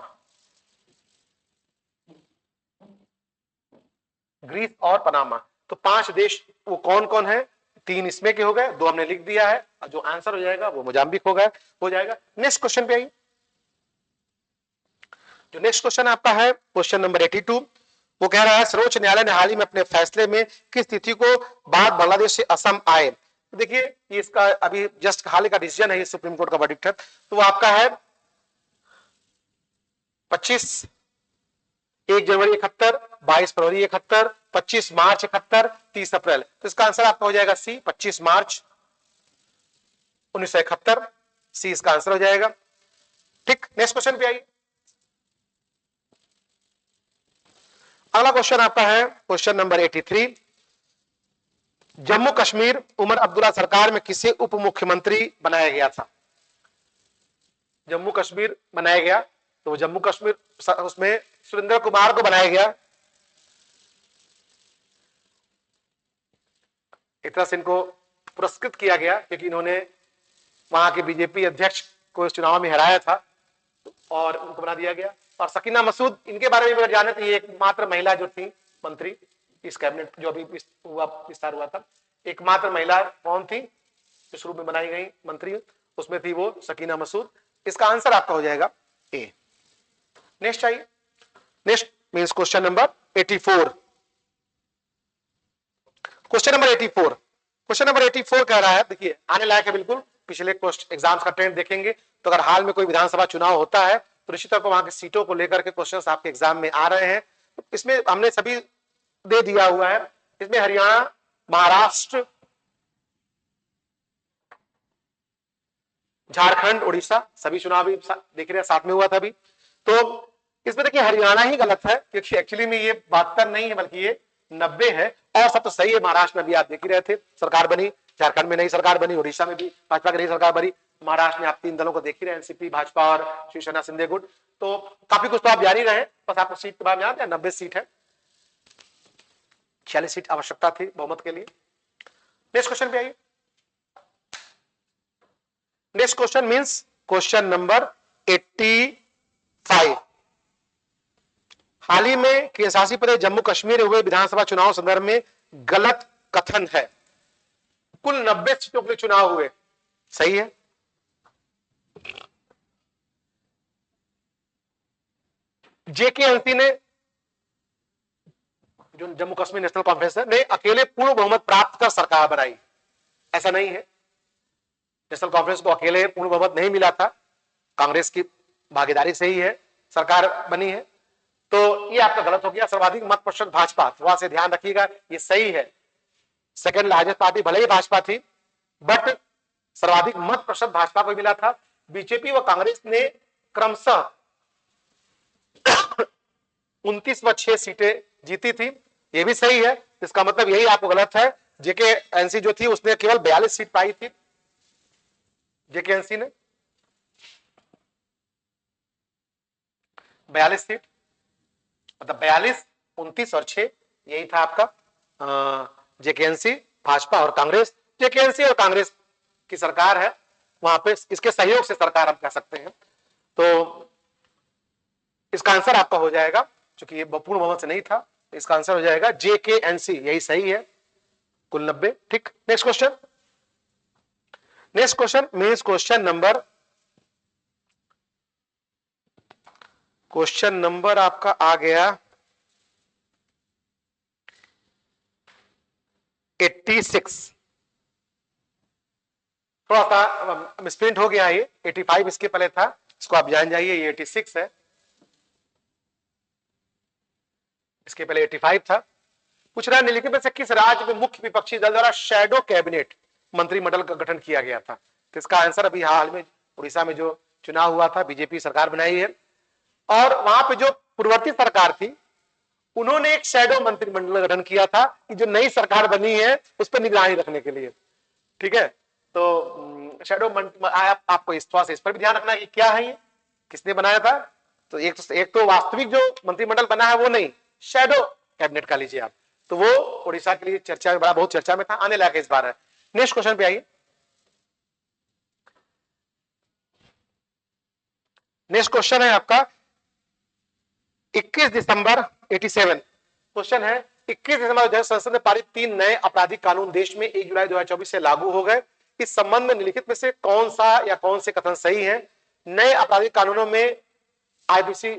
ग्रीस और पनामा, तो 5 देश वो कौन कौन है, 3 इसमें के हो गए, 2 हमने लिख दिया है, और जो आंसर हो जाएगा वो मोजाम्बिक हो जाएगा। नेक्स्ट क्वेश्चन पे आइए। जो नेक्स्ट क्वेश्चन आपका है क्वेश्चन नंबर 82, वो कह रहा है सर्वोच्च न्यायालय ने हाल ही में अपने फैसले में किस तिथि को बाद बांग्लादेश से असम आए। देखिए ये इसका अभी जस्ट हाल ही का डिसीजन है, सुप्रीम कोर्ट का वर्डिक्ट है, तो वो आपका है 25 1 जनवरी 71, 22 फरवरी 71, 25 मार्च 71, 30 अप्रैल। तो इसका आंसर आपका हो जाएगा सी, 25 मार्च 1971, सी इसका आंसर हो जाएगा। ठीक, नेक्स्ट क्वेश्चन पे आइए। अगला क्वेश्चन आपका है क्वेश्चन नंबर 83, जम्मू कश्मीर उमर अब्दुल्ला सरकार में किसे उप मुख्यमंत्री बनाया गया था। जम्मू कश्मीर बनाया गया, तो जम्मू कश्मीर उसमें सुरेंद्र कुमार को बनाया गया। एक तरह से इनको पुरस्कृत किया गया क्योंकि इन्होंने वहां के बीजेपी अध्यक्ष को इस चुनाव में हराया था और उनको बना दिया गया। और सकीना मसूद, इनके बारे में अगर जाने तो ये एकमात्र महिला जो थी मंत्री इस कैबिनेट जो अभी विस्तार हुआ था, एकमात्र महिला कौन थी जो शुरू में बनाई गई मंत्री, उसमें थी वो सकीना मसूद। इसका आंसर आपका हो जाएगा ए। नेक्स्ट आइए। Next means question number 84। Question number 84, question number 84 कह रहा है, देखिए आने लायक है बिल्कुल, पिछले एग्जाम्स का ट्रेंड देखेंगे तो अगर हाल में कोई विधानसभा चुनाव होता है तो निश्चित तौर पर वहां की सीटों को लेकर के क्वेश्चंस आपके एग्जाम में आ रहे हैं। इसमें हमने सभी दे दिया हुआ है, इसमें हरियाणा, महाराष्ट्र, झारखंड, उड़ीसा सभी चुनाव देख रहे हैं, साथ में हुआ था अभी। तो इसमें देखिए हरियाणा ही गलत है क्योंकि एक्चुअली में ये 72 नहीं है बल्कि ये 90 है, और सब तो सही है। महाराष्ट्र में भी आप देख ही रहे थे सरकार बनी, झारखंड में नई सरकार बनी, उड़ीसा में भी भाजपा की नई सरकार बनी, महाराष्ट्र में आप 3 दलों को देख ही रहे हैं, एनसीपी, भाजपा और शिवसेना शिंदे गुट। तो काफी कुछ तो आप जारी रहे, बस आपको सीट के बारे में याद है 90 सीट है, 46 सीट आवश्यकता थी बहुमत के लिए। नेक्स्ट क्वेश्चन पे आइए। Next question means question number 85। हाल ही में केंद्र शासित प्रदेश जम्मू कश्मीर हुए विधानसभा चुनाव संदर्भ में गलत कथन है। कुल 90 सीटों के लिए चुनाव हुए, सही है। जेकेएनसी ने, जो जम्मू कश्मीर नेशनल कॉन्फ्रेंस ने अकेले पूर्ण बहुमत प्राप्त कर सरकार बनाई, ऐसा नहीं है। नेशनल कॉन्फ्रेंस को अकेले पूर्ण बहुमत नहीं मिला था, कांग्रेस की भागीदारी से ही है सरकार बनी है। तो ये आपका गलत हो गया। सर्वाधिक मत प्रतिशत भाजपा, थोड़ा से ध्यान रखिएगा, ये सही है। सेकंड लार्जेस्ट पार्टी भले ही भाजपा थी, बट सर्वाधिक मत प्रतिशत भाजपा को मिला था। बीजेपी व कांग्रेस ने क्रमशः 29 व 6 सीटें जीती थी, ये भी सही है। इसका मतलब यही आपको गलत है। जेकेएनसी जो थी उसने केवल 42 सीट पाई थी, जेकेएनसी ने 42 सीट, मतलब 42, 29 और 6, यही था आपका जेकेएनसी, भाजपा और कांग्रेस। जेकेएनसी और कांग्रेस की सरकार है, वहां पे इसके सहयोग से सरकार हम कह सकते हैं। तो इसका आंसर आपका हो जाएगा, क्योंकि ये पूर्ण बहुमत से नहीं था, इसका आंसर हो जाएगा जेकेएनसी, यही सही है, कुल 90। ठीक, next question. Next question means question number आपका आ गया 86। थोड़ा सा मिसप्रिंट हो गया, ये 85 इसके पहले था, इसको आप जान जाइए, ये 86 है, इसके पहले 85 था। पूछ रहा है निम्नलिखित में से किस राज्य में मुख्य विपक्षी दल द्वारा शैडो कैबिनेट मंत्रिमंडल का गठन किया गया था? तो इसका आंसर अभी हाल में उड़ीसा में जो चुनाव हुआ था, बीजेपी सरकार बनाई है, और वहां पे जो पूर्ववर्ती सरकार थी उन्होंने एक शैडो मंत्रिमंडल का गठन किया था कि जो नई सरकार बनी है उस पर निगरानी रखने के लिए। ठीक है, तो शैडो आपको इस पर भी ध्यान रखना है कि क्या है ये, किसने बनाया था। तो एक तो वास्तविक जो मंत्रिमंडल बना है वो नहीं, शैडो कैबिनेट का लीजिए आप, तो वो उड़ीसा के लिए चर्चा में बहुत चर्चा में था, आने लगा इस बार है। नेक्स्ट क्वेश्चन पे आइए। नेक्स्ट क्वेश्चन है आपका 21 दिसंबर 87। क्वेश्चन है 21 दिसंबर संसद ने पारित 3 नए आपराधिक कानून देश में 1 जुलाई 2024 से लागू हो गए। इस संबंध में निम्नलिखित में से कौन सा या कौन से कथन सही है? नए आपराधिक कानूनों में आईपीसी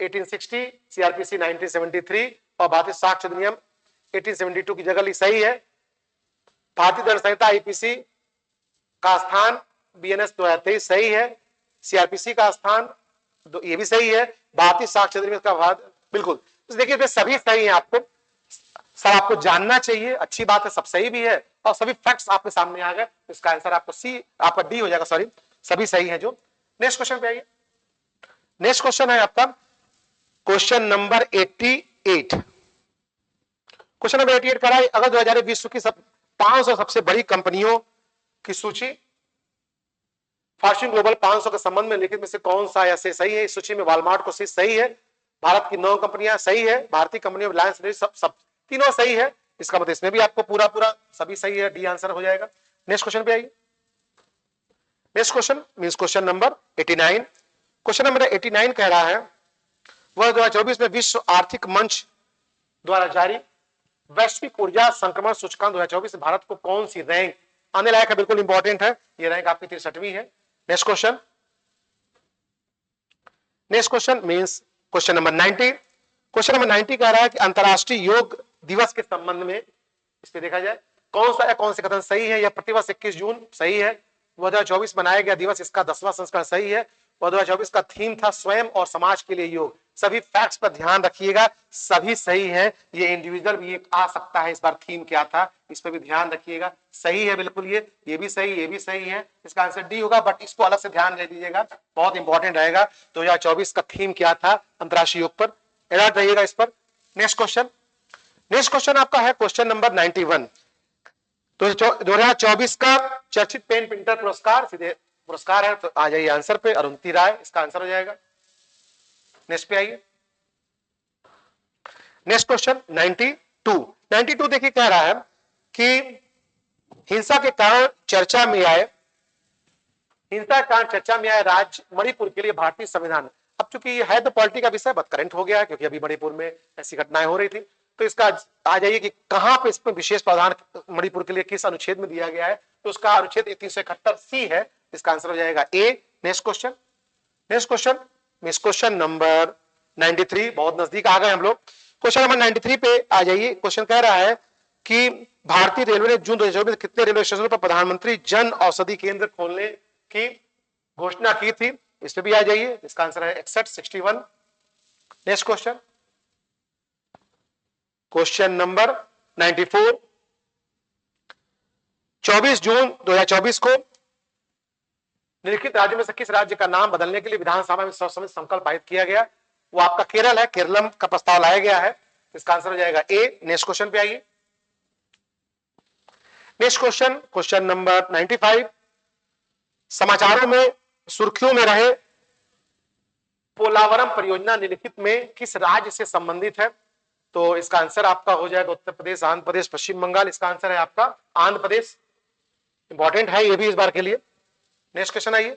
1860, सीआरपीसी 1973 और भारतीय साक्ष्य अधिनियम 1872 की जगह ली, सही है। भारतीय दंड संहिता आईपीसी का स्थान बीएनएस 2023, सही है। सीआरपीसी का स्थान ये भी सही है। भारतीय साक्ष्य अधिनियम का भाग, बिल्कुल। तो देखिए सभी सही है, आपको सब आपको जानना चाहिए, अच्छी बात है, सब सही भी है और सभी फैक्ट्स आपके सामने आ गए। इसका आंसर आपको सी, आपका डी हो जाएगा, सॉरी, सभी सही है जो। नेक्स्ट क्वेश्चन पे आइए। नेक्स्ट क्वेश्चन है आपका क्वेश्चन नंबर 88। क्वेश्चन नंबर 88 कह रहा है अगर 2020 विश्व की 500 सबसे बड़ी कंपनियों की सूची, फॉर्च्यून ग्लोबल 500 के संबंध में लिखित में से कौन सा ऐसे सही है? इस सूची में वॉलमार्ट को सही है, भारत की 9 कंपनियां सही है, भारतीय कंपनियों रिलायंस सब तीनों सही है। इसका मतलब इसमें भी आपको पूरा सभी सही है, डी आंसर हो जाएगा। नेक्स्ट क्वेश्चन पे आइए। Next question means question number 89। Question number 89 कह रहा है वह 2024 में विश्व आर्थिक मंच द्वारा जारी वैश्विक ऊर्जा संक्रमण सूचकांक 2024 भारत को कौन सी रैंक आने लायक है? बिल्कुल इंपॉर्टेंट है, ये रैंक आपकी 63वीं है। Next question. Next question means question number 90। Question number 90 कह रहा है कि अंतरराष्ट्रीय योग दिवस के संबंध में इस पे देखा जाए कौन सा या कौन से कथन सही है? यह प्रतिवर्ष 21 जून सही है। 2024 मनाया गया दिवस, इसका 10वां संस्करण सही है। 2024 का थीम था स्वयं और समाज के लिए योग। सभी फैक्ट्स पर ध्यान रखिएगा, सभी सही है। ये इंडिविजुअल भी आ सकता है, इस बार थीम क्या था इस पर भी ध्यान रखिएगा। सही है बिल्कुल, ये भी सही, ये भी सही है। इसका आंसर डी होगा, बट इसको अलग से ध्यान दे दीजिएगा, बहुत इंपॉर्टेंट रहेगा। 2024 का थीम क्या था अंतरराष्ट्रीय योग पर, अलर्ट रहिएगा इस पर। Next question. नेक्स्ट क्वेश्चन आपका है क्वेश्चन नंबर 91। तो 2024 का चर्चित पेन प्रिंटर पुरस्कार सीधे पुरस्कार है, तो आ जाइए आंसर पे, अरुंधति राय इसका आंसर हो जाएगा। नेक्स्ट पे आइए। नेक्स्ट क्वेश्चन 92 देखिए कह रहा है कि हिंसा के कारण चर्चा में आए राज्य मणिपुर के लिए भारतीय संविधान। अब चूंकि ये है तो पॉलिटी का विषय, बट करंट हो गया है क्योंकि अभी मणिपुर में ऐसी घटनाएं हो रही थी, तो इसका आ जाइए कि कहां पे इस पर विशेष प्रावधान मणिपुर के लिए किस अनुच्छेद में दिया गया है? तो उसका अनुच्छेद 371 सी है, इसका आंसर हो जाएगा A. Next question. Next question means question number 93, बहुत नजदीक आ गए हम लोग। क्वेश्चन नंबर 93 पे आ जाइए। क्वेश्चन कह रहा है कि भारतीय रेलवे ने जून 2024 में कितने रेलवे स्टेशनों पर प्रधानमंत्री जन औषधि केंद्र खोलने की घोषणा की थी? इस पे भी आ जाइए। इसका आंसर है 61, 61। नेक्स्ट क्वेश्चन, क्वेश्चन नंबर 94, 24 जून 2024 को निम्नलिखित राज्य में से किस राज्य का नाम बदलने के लिए विधानसभा में सर्वसम्मति संकल्प पारित किया गया? वो आपका केरल है। केरलम का प्रस्ताव लाया गया है। इसका आंसर हो जाएगा ए। नेक्स्ट क्वेश्चन पे आइए। नेक्स्ट क्वेश्चन, क्वेश्चन नंबर 95, समाचारों में सुर्खियों में रहे पोलावरम परियोजना निम्नलिखित में किस राज्य से संबंधित है? तो इसका आंसर आपका हो जाएगा उत्तर प्रदेश, आंध्र प्रदेश, पश्चिम बंगाल। इसका आंसर है आपका आंध्र प्रदेश। इंपॉर्टेंट है ये भी इस बार के लिए। नेक्स्ट क्वेश्चन आइए।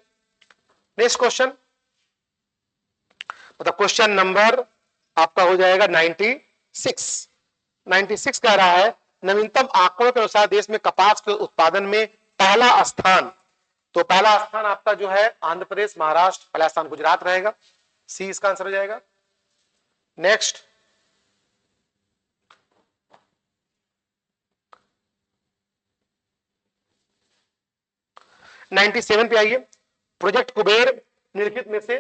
नेक्स्ट क्वेश्चन, मतलब क्वेश्चन नंबर आपका हो जाएगा 96। 96 कह रहा है नवीनतम आंकड़ों के अनुसार देश में कपास के उत्पादन में पहला स्थान, तो पहला स्थान आपका जो है आंध्र प्रदेश, महाराष्ट्र, पहला स्थान गुजरात रहेगा। सी इसका आंसर हो जाएगा। नेक्स्ट, नाइन्टी सेवन पे आइए। प्रोजेक्ट कुबेर निम्नलिखित में से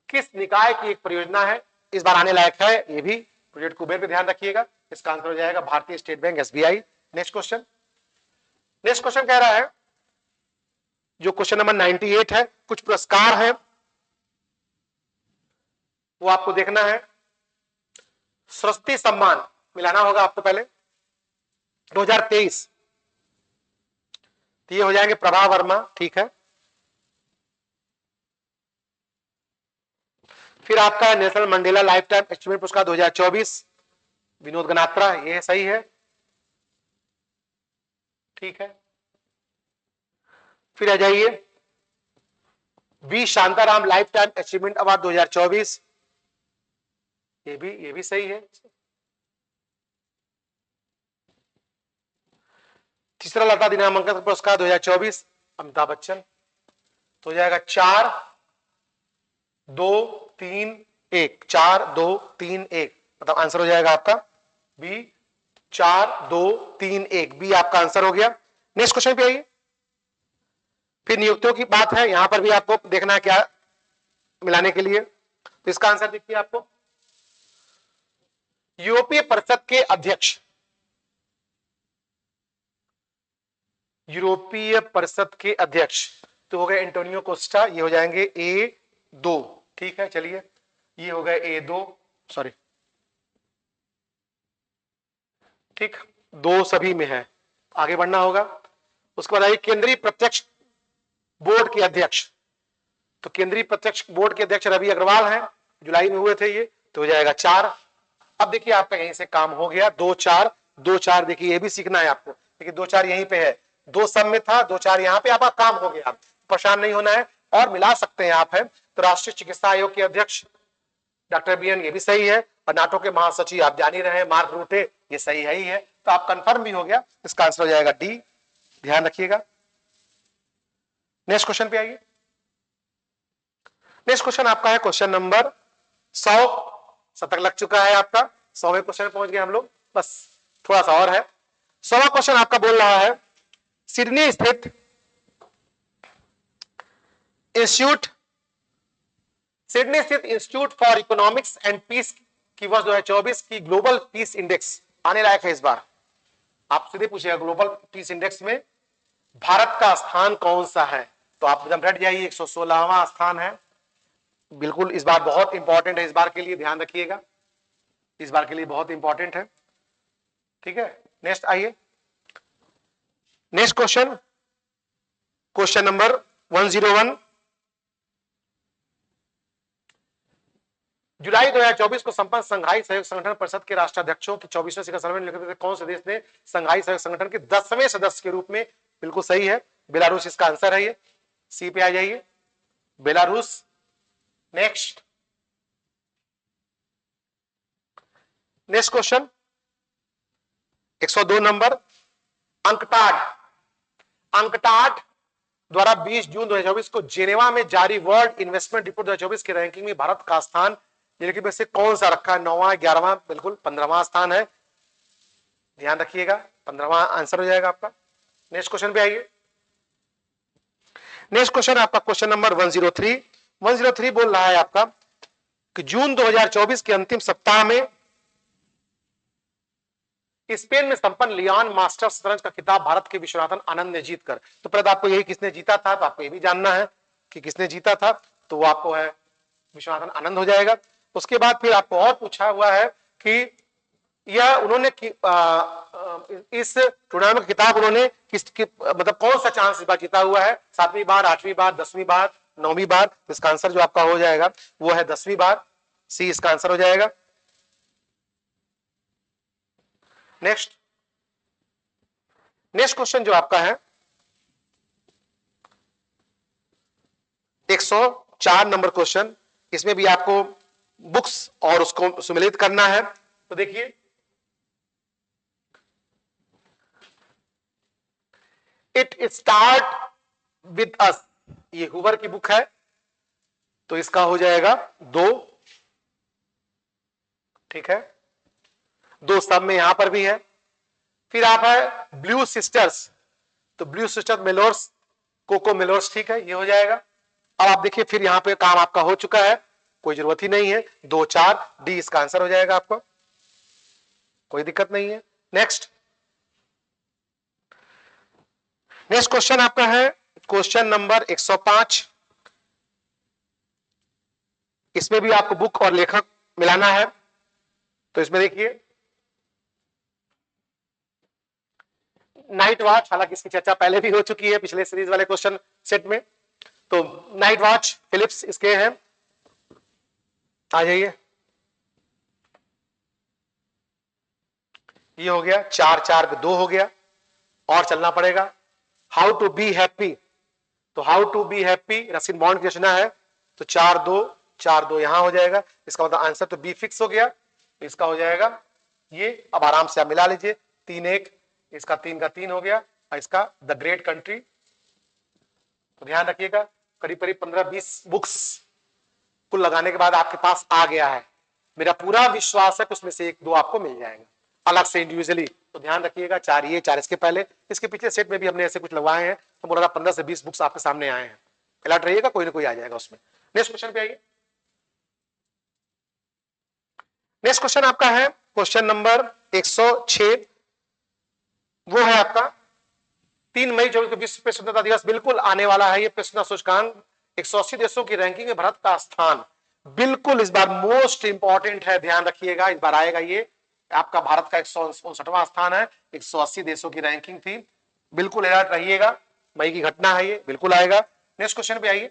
किस निकाय की एक परियोजना है? इस बार आने लायक है ये भी। प्रोजेक्ट कुबेर पे ध्यान रखिएगा। इसका आंसर हो जाएगा भारतीय state bank, SBI. Next question, next question कह रहा है जो क्वेश्चन नंबर 98 है, कुछ पुरस्कार है वो आपको देखना है। सरस्वती सम्मान मिलाना होगा आपको पहले 2023, तो ये हो जाएंगे प्रभा वर्मा, ठीक है। फिर आपका national Mandela life time achievement पुरस्कार 2024 विनोद गनात्रा, ये सही है, ठीक है। फिर आ जाइए V Shantaram life time achievement award 2024, ये भी सही है। तीसरा लता दीनामंगल पुरस्कार 2024 अमिताभ बच्चन, तो हो जाएगा 4 2 3 1, 4 2 3 1, मतलब आंसर हो जाएगा आपका बी, 4 2 3 1, बी आपका आंसर हो गया। नेक्स्ट क्वेश्चन पे आइए। फिर नियुक्तियों की बात है, यहां पर भी आपको देखना है क्या मिलाने के लिए। तो इसका आंसर देखिए आपको, यूरोपीय परिषद के अध्यक्ष, यूरोपीय परिषद के अध्यक्ष तो हो गए एंटोनियो कोस्टा, ये हो जाएंगे A2, ठीक है। चलिए ये हो गए A2, सॉरी, ठीक, 2 सभी में है, आगे बढ़ना होगा। उसके बाद आइए केंद्रीय प्रत्यक्ष बोर्ड के अध्यक्ष, तो केंद्रीय प्रत्यक्ष बोर्ड के अध्यक्ष रवि अग्रवाल हैं, जुलाई में हुए थे ये, तो हो जाएगा 4। अब देखिए आपका यहीं से काम हो गया, 2 4 2 4, देखिए ये भी सीखना है आपको, देखिए 2 4 यहीं पे है, 2 सब में था, 2 4 यहाँ पे, आपका काम हो गया, परेशान नहीं होना है और मिला सकते हैं आप। है तो राष्ट्रीय चिकित्सा आयोग के अध्यक्ष डॉक्टर बीएन, ये भी सही है, और नाटो के महासचिव आप जान ही रहे हैं मार्क रूटे, ये सही है ही है, तो आप कंफर्म भी हो गया। इसका आंसर हो जाएगा डी, ध्यान रखिएगा। नेक्स्ट क्वेश्चन पे आइए। नेक्स्ट क्वेश्चन आपका है क्वेश्चन नंबर 100, शतक लग चुका है आपका, 100वें क्वेश्चन पहुंच गए हम लोग, बस थोड़ा सा और है। 100वां क्वेश्चन आपका बोल रहा है सिडनी स्थित institute for economics and peace की वर्ष 2024 की ग्लोबल पीस इंडेक्स आने लायक है। इस बार आप सीधे पूछेगा ग्लोबल पीस इंडेक्स में भारत का स्थान कौन सा है, तो आप एकदम रट जाइए, 116वां स्थान है, बिल्कुल इस बार बहुत इंपॉर्टेंट है, इस बार के लिए ध्यान रखिएगा, इस बार के लिए बहुत इंपॉर्टेंट है, ठीक है। नेक्स्ट आइए, नेक्स्ट क्वेश्चन, क्वेश्चन नंबर 101, जुलाई 2024 को संपन्न संघाई सहयोग संगठन परिषद के राष्ट्राध्यक्षों की 24वें शिखर सम्मेलन में कौन से देश ने संघाई सहयोग संगठन के 10वें सदस्य के रूप में, बिल्कुल सही है, बेलारूस इसका आंसर है, ये सी पे आ जाइए, Belarus. Next, next question 102 number, UNCTAD द्वारा 20 जून 2024 को जेनेवा में जारी वर्ल्ड इन्वेस्टमेंट रिपोर्ट 2024 की रैंकिंग में भारत का स्थान निम्नलिखित में से कौन सा रखा है? 9वां 11वां? बिल्कुल 15वां स्थान है, ध्यान रखिएगा, 15वां आंसर हो जाएगा आपका। नेक्स्ट क्वेश्चन पे आइए। नेक्स्ट क्वेश्चन आपका क्वेश्चन नंबर 103 बोल रहा है आपका कि जून 2024 के अंतिम सप्ताह में स्पेन में संपन्न लियोन मास्टर्स शतरंज का खिताब भारत के विश्वनाथन आनंद ने जीतकर, तो पहले आपको यही किसने जीता था, तो आपको ये भी जानना है कि किसने जीता था, तो वो आपको है विश्वनाथन आनंद हो जाएगा। उसके बाद फिर आपको और पूछा हुआ है कि यह उन्होंने इस टूर्नामेंट की किताब उन्होंने मतलब कौन सा चांस इस बार जीता हुआ है, 7वीं बार, 8वीं बार, 10वीं बार, 9वीं बार? तो इसका आंसर जो आपका हो जाएगा वो है 10वीं बार, सी इसका आंसर हो जाएगा। नेक्स्ट क्वेश्चन जो आपका है 104 नंबर क्वेश्चन, इसमें भी आपको बुक्स और उसको सम्मिलित करना है। तो देखिए, इट स्टार्ट विद अस, ये हुवर की बुक है, तो इसका हो जाएगा 2, ठीक है, 2 सब में यहां पर भी है। फिर आप है ब्लू सिस्टर्स, तो ब्लू सिस्टर मेलोर्स, कोको मेलोर्स, ठीक है, ये हो जाएगा। अब आप देखिए फिर यहां पे काम आपका हो चुका है, कोई जरूरत ही नहीं है, 2 4 डी इसका आंसर हो जाएगा आपको, कोई दिक्कत नहीं है। नेक्स्ट क्वेश्चन आपका है क्वेश्चन नंबर 105, इसमें भी आपको बुक और लेखक मिलाना है। तो इसमें देखिए नाइट वॉच, हालांकि इसकी चर्चा पहले भी हो चुकी है पिछले सीरीज वाले क्वेश्चन सेट में, तो नाइट वॉच फिलिप्स इसके हैं, आ जाइए, ये हो गया 4 4 पे 2 हो गया, और चलना पड़ेगा। हाउ टू बी हैप्पी, तो how to be happy Ruskin Bond की रचना है, तो 4 2 यहां हो जाएगा, इसका मतलब आंसर तो बी फिक्स हो गया, तो इसका हो जाएगा ये। अब आराम से आप मिला लीजिए, 3 1, इसका 3 का 3 हो गया, और इसका द ग्रेट कंट्री। तो ध्यान रखिएगा, करीब करीब 15-20 बुक्स कुल लगाने के बाद आपके पास आ गया है, मेरा पूरा विश्वास है कि उसमें से 1 2 आपको मिल जाएगा अलग से इंडिविजुअली। तो ध्यान रखिएगा, 4 ये 4 इसके पहले, इसके पीछे सेट में भी हमने ऐसे कुछ लगवाए हैं, तो बोला 15 से 20 बुक्स आपके सामने आए हैं, अलर्ट रहिएगा, कोई ना कोई आ जाएगा उसमें। नेक्स्ट क्वेश्चन पे आइए। नेक्स्ट क्वेश्चन आपका है क्वेश्चन नंबर 106, वो है आपका 3 मई 24 को विश्व प्रेस स्वतंत्रता दिवस बिल्कुल आने वाला है। ये प्रेस सूचकांक 180 देशों की रैंकिंग में भारत का स्थान बिल्कुल इस बार मोस्ट इंपॉर्टेंट है, ध्यान रखिएगा, इस बार आएगा ये आपका भारत का 159वां स्थान है, 180 देशों की रैंकिंग थी, बिल्कुल अलर्ट रहिएगा, मई की घटना है ये, बिल्कुल आएगा। नेक्स्ट क्वेश्चन पे आइए।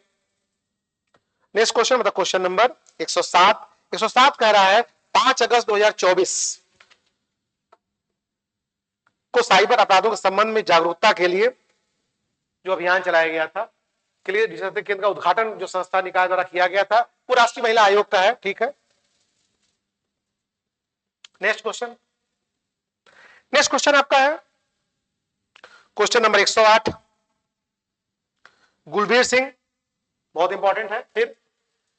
नेक्स्ट क्वेश्चन मतलब क्वेश्चन नंबर 107 कह रहा है 5 अगस्त 2024 को साइबर अपराधों के संबंध में जागरूकता के लिए जो अभियान चलाया गया था, के लिए डिजिटल केंद्र का उद्घाटन जो संस्था निकाय द्वारा किया गया था, वो राष्ट्रीय महिला आयोग का है, ठीक है। नेक्स्ट क्वेश्चन आपका है क्वेश्चन नंबर 108, गुलबीर सिंह, बहुत इंपॉर्टेंट है, फिर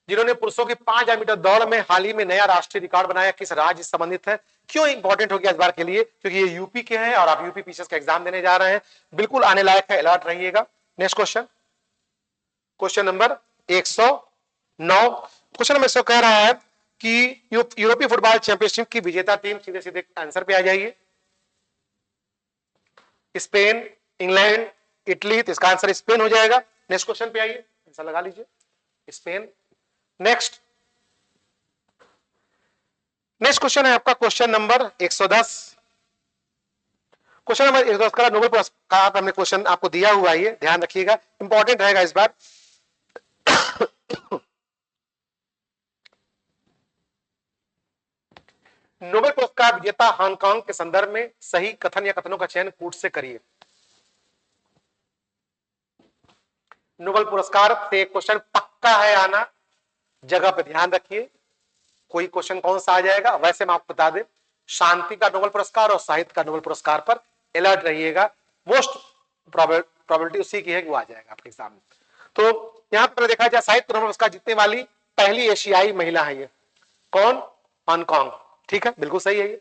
जिन्होंने पुरुषों की 5000 मीटर दौड़ में हाल ही में नया राष्ट्रीय रिकॉर्ड बनाया, किस राज्य से संबंधित है? क्यों इंपॉर्टेंट हो गया इस बार के लिए? क्योंकि ये यूपी के हैं और आप यूपी पीसीएस का एग्जाम देने जा रहे हैं, बिल्कुल आने लायक है, अलर्ट रहिएगा। Next question number 109, question number 100 कह रहा है कि यूरोपीय फुटबॉल चैंपियनशिप की विजेता टीम, सीधे सीधे आंसर पे आ जाइए, स्पेन, इंग्लैंड, इटली, तो इसका आंसर स्पेन हो जाएगा। नेक्स्ट क्वेश्चन पे आइए, आंसर लगा लीजिए, स्पेन। नेक्स्ट क्वेश्चन है आपका क्वेश्चन नंबर 110, क्वेश्चन नंबर 110 का नोबेल पुरस्कार हमने क्वेश्चन आपको दिया हुआ है, ध्यान रखिएगा, इंपॉर्टेंट रहेगा इस बार। नोबेल पुरस्कार विजेता हांगकांग के संदर्भ में सही कथन या कथनों का चयन कूट से करिए। नोबेल पुरस्कार से क्वेश्चन पक्का है आना, जगह पे ध्यान रखिए, कोई क्वेश्चन कौन सा आ जाएगा। वैसे मैं आपको बता दें, शांति का नोबेल पुरस्कार और साहित्य का नोबेल पुरस्कार पर अलर्ट रहिएगा, मोस्ट प्रोबेबिलिटी उसी की है कि वो आ जाएगा आपके एग्जाम में। तो यहां पर देखा जाए साहित्य नोबेल पुरस्कार जीतने वाली पहली एशियाई महिला है ये, कौन? हांगकांग। ठीक है, बिल्कुल सही है ये।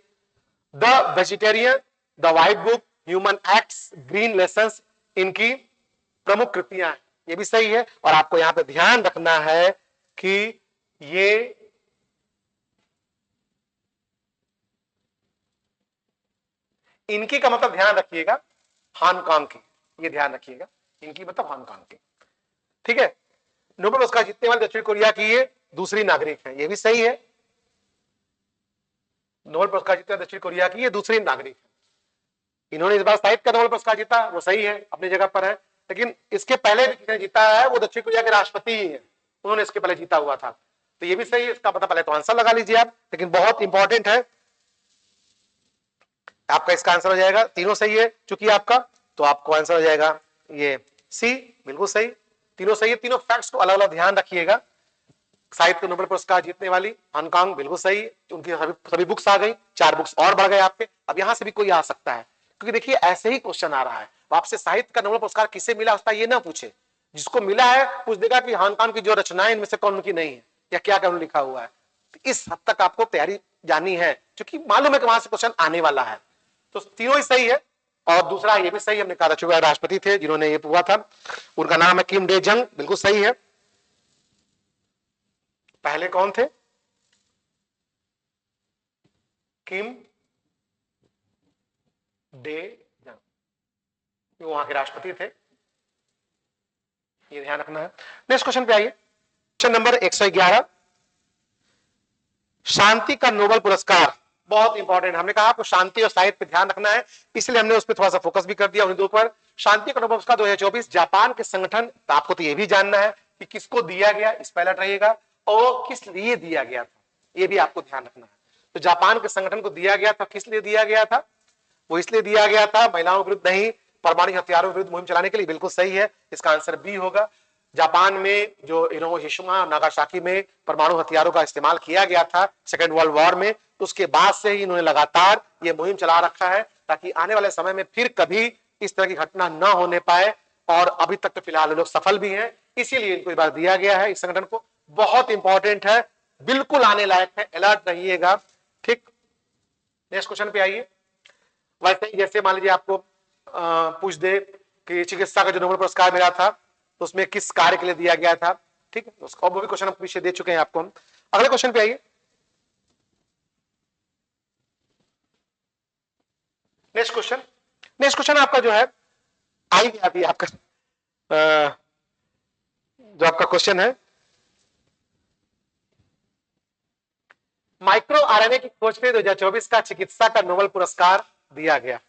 The vegetarian, the white book, human acts, green lessons, इनकी प्रमुख कृतियां हैं, ये भी सही है। और आपको यहां पे ध्यान रखना है कि ये इनकी का मतलब ध्यान रखिएगा हांगकांग की, ये ध्यान रखिएगा, इनकी मतलब हांगकांग की। ठीक है, नोबेल पुरस्कार जीतने वाले दक्षिण कोरिया की ये दूसरी नागरिक है, ये भी सही है। नोबेल पुरस्कार जीतने वाले दक्षिण कोरिया की ये दूसरी नागरिक है। इन्होंने इस बार साहित्य का नोबेल पुरस्कार जीता, वो सही है, अपनी जगह पर है। लेकिन इसके पहले भी किसने जीता है, वो दक्षिण कोरिया के राष्ट्रपति ही है, उन्होंने इसके पहले जीता हुआ था। तो ये भी सही है, इसका पता पहले तो आंसर लगा लीजिए आप, लेकिन बहुत इंपॉर्टेंट है आपका। इसका आंसर हो जाएगा, तीनों सही है चूंकि आपका, तो आपको आंसर हो जाएगा ये सी, बिल्कुल सही, तीनों सही है। तीनों फैक्ट्स को अलग अलग ध्यान रखिएगा। साहित्य नोबेल पुरस्कार जीतने वाली हांगकांग, बिल्कुल सही, उनकी सभी बुक्स आ गई, 4 बुक्स और बढ़ गए आपके। अब यहां से भी कोई आ सकता है, क्योंकि देखिए ऐसे ही क्वेश्चन आ रहा है, आपसे साहित्य का नोबेल पुरस्कार किसे मिला उसका ये ना पूछे, जिसको मिला है पूछ देगा कि हांगकांग की जो रचनाएं इनमें से कौन उनकी नहीं है या क्या क्या लिखा हुआ है। तो इस हद तक आपको तैयारी जानी है, क्योंकि मालूम है कि वहां से क्वेश्चन आने वाला है। तो तीनों ही सही है। और दूसरा ये भी सही, हमने कहा था राष्ट्रपति थे जिन्होंने ये हुआ था, उनका नाम है किम डे जंग, बिल्कुल सही है। पहले कौन थे? किम डे जंग, वहां के राष्ट्रपति थे, ये ध्यान रखना है। नेक्स्ट क्वेश्चन पे आइए, क्वेश्चन नंबर 111, शांति का नोबेल पुरस्कार बहुत इंपॉर्टेंट। हमने कहा आपको शांति और साहित्य पे ध्यान रखना है, इसलिए हमने उस पर थोड़ा सा फोकस भी कर दिया उन्हीं दो पर। शांति का नोबेल पुरस्कार 2024 जापान के संगठन, तो आपको तो ये भी जानना है कि किसको दिया गया, इस पहला रहिएगा, और किस लिए दिया गया था, ये भी आपको ध्यान रखना है। तो जापान के संगठन को दिया गया था, किस लिए दिया गया था? वो इसलिए दिया गया था महिलाओं के विरुद्ध नहीं, परमाणु हथियारों के विरुद्ध मुहिम चलाने के लिए, बिल्कुल सही है, इसका आंसर बी होगा। जापान में जो हिरोशिमा और नागासाकी में परमाणु हथियारों का इस्तेमाल किया गया था सेकेंड वर्ल्ड वॉर में, तो उसके बाद से ही इन्होंने लगातार ये मुहिम चला रखा है, ताकि आने वाले समय में फिर कभी इस तरह की घटना न होने पाए। और अभी तक तो फिलहाल लोग सफल भी हैं, इसीलिए इनको इस बार दिया गया है इस संगठन को। बहुत इंपॉर्टेंट है, बिल्कुल आने लायक है, अलर्ट रहिएगा। ठीक, नेक्स्ट क्वेश्चन पे आइए। वैसे ही जैसे मान लीजिए आपको पूछ दे कि चिकित्सा का जो नोबेल पुरस्कार मिला था तो उसमें किस कार्य के लिए दिया गया था, ठीक है, उसका वो भी क्वेश्चन हम पीछे दे चुके हैं आपको। हम अगले क्वेश्चन पे आइए। नेक्स्ट क्वेश्चन आपका जो है आई गया अभी आपका, जो आपका क्वेश्चन है, माइक्रो आरएनए की खोज पे 2024 का चिकित्सा का नोबेल पुरस्कार दिया गया।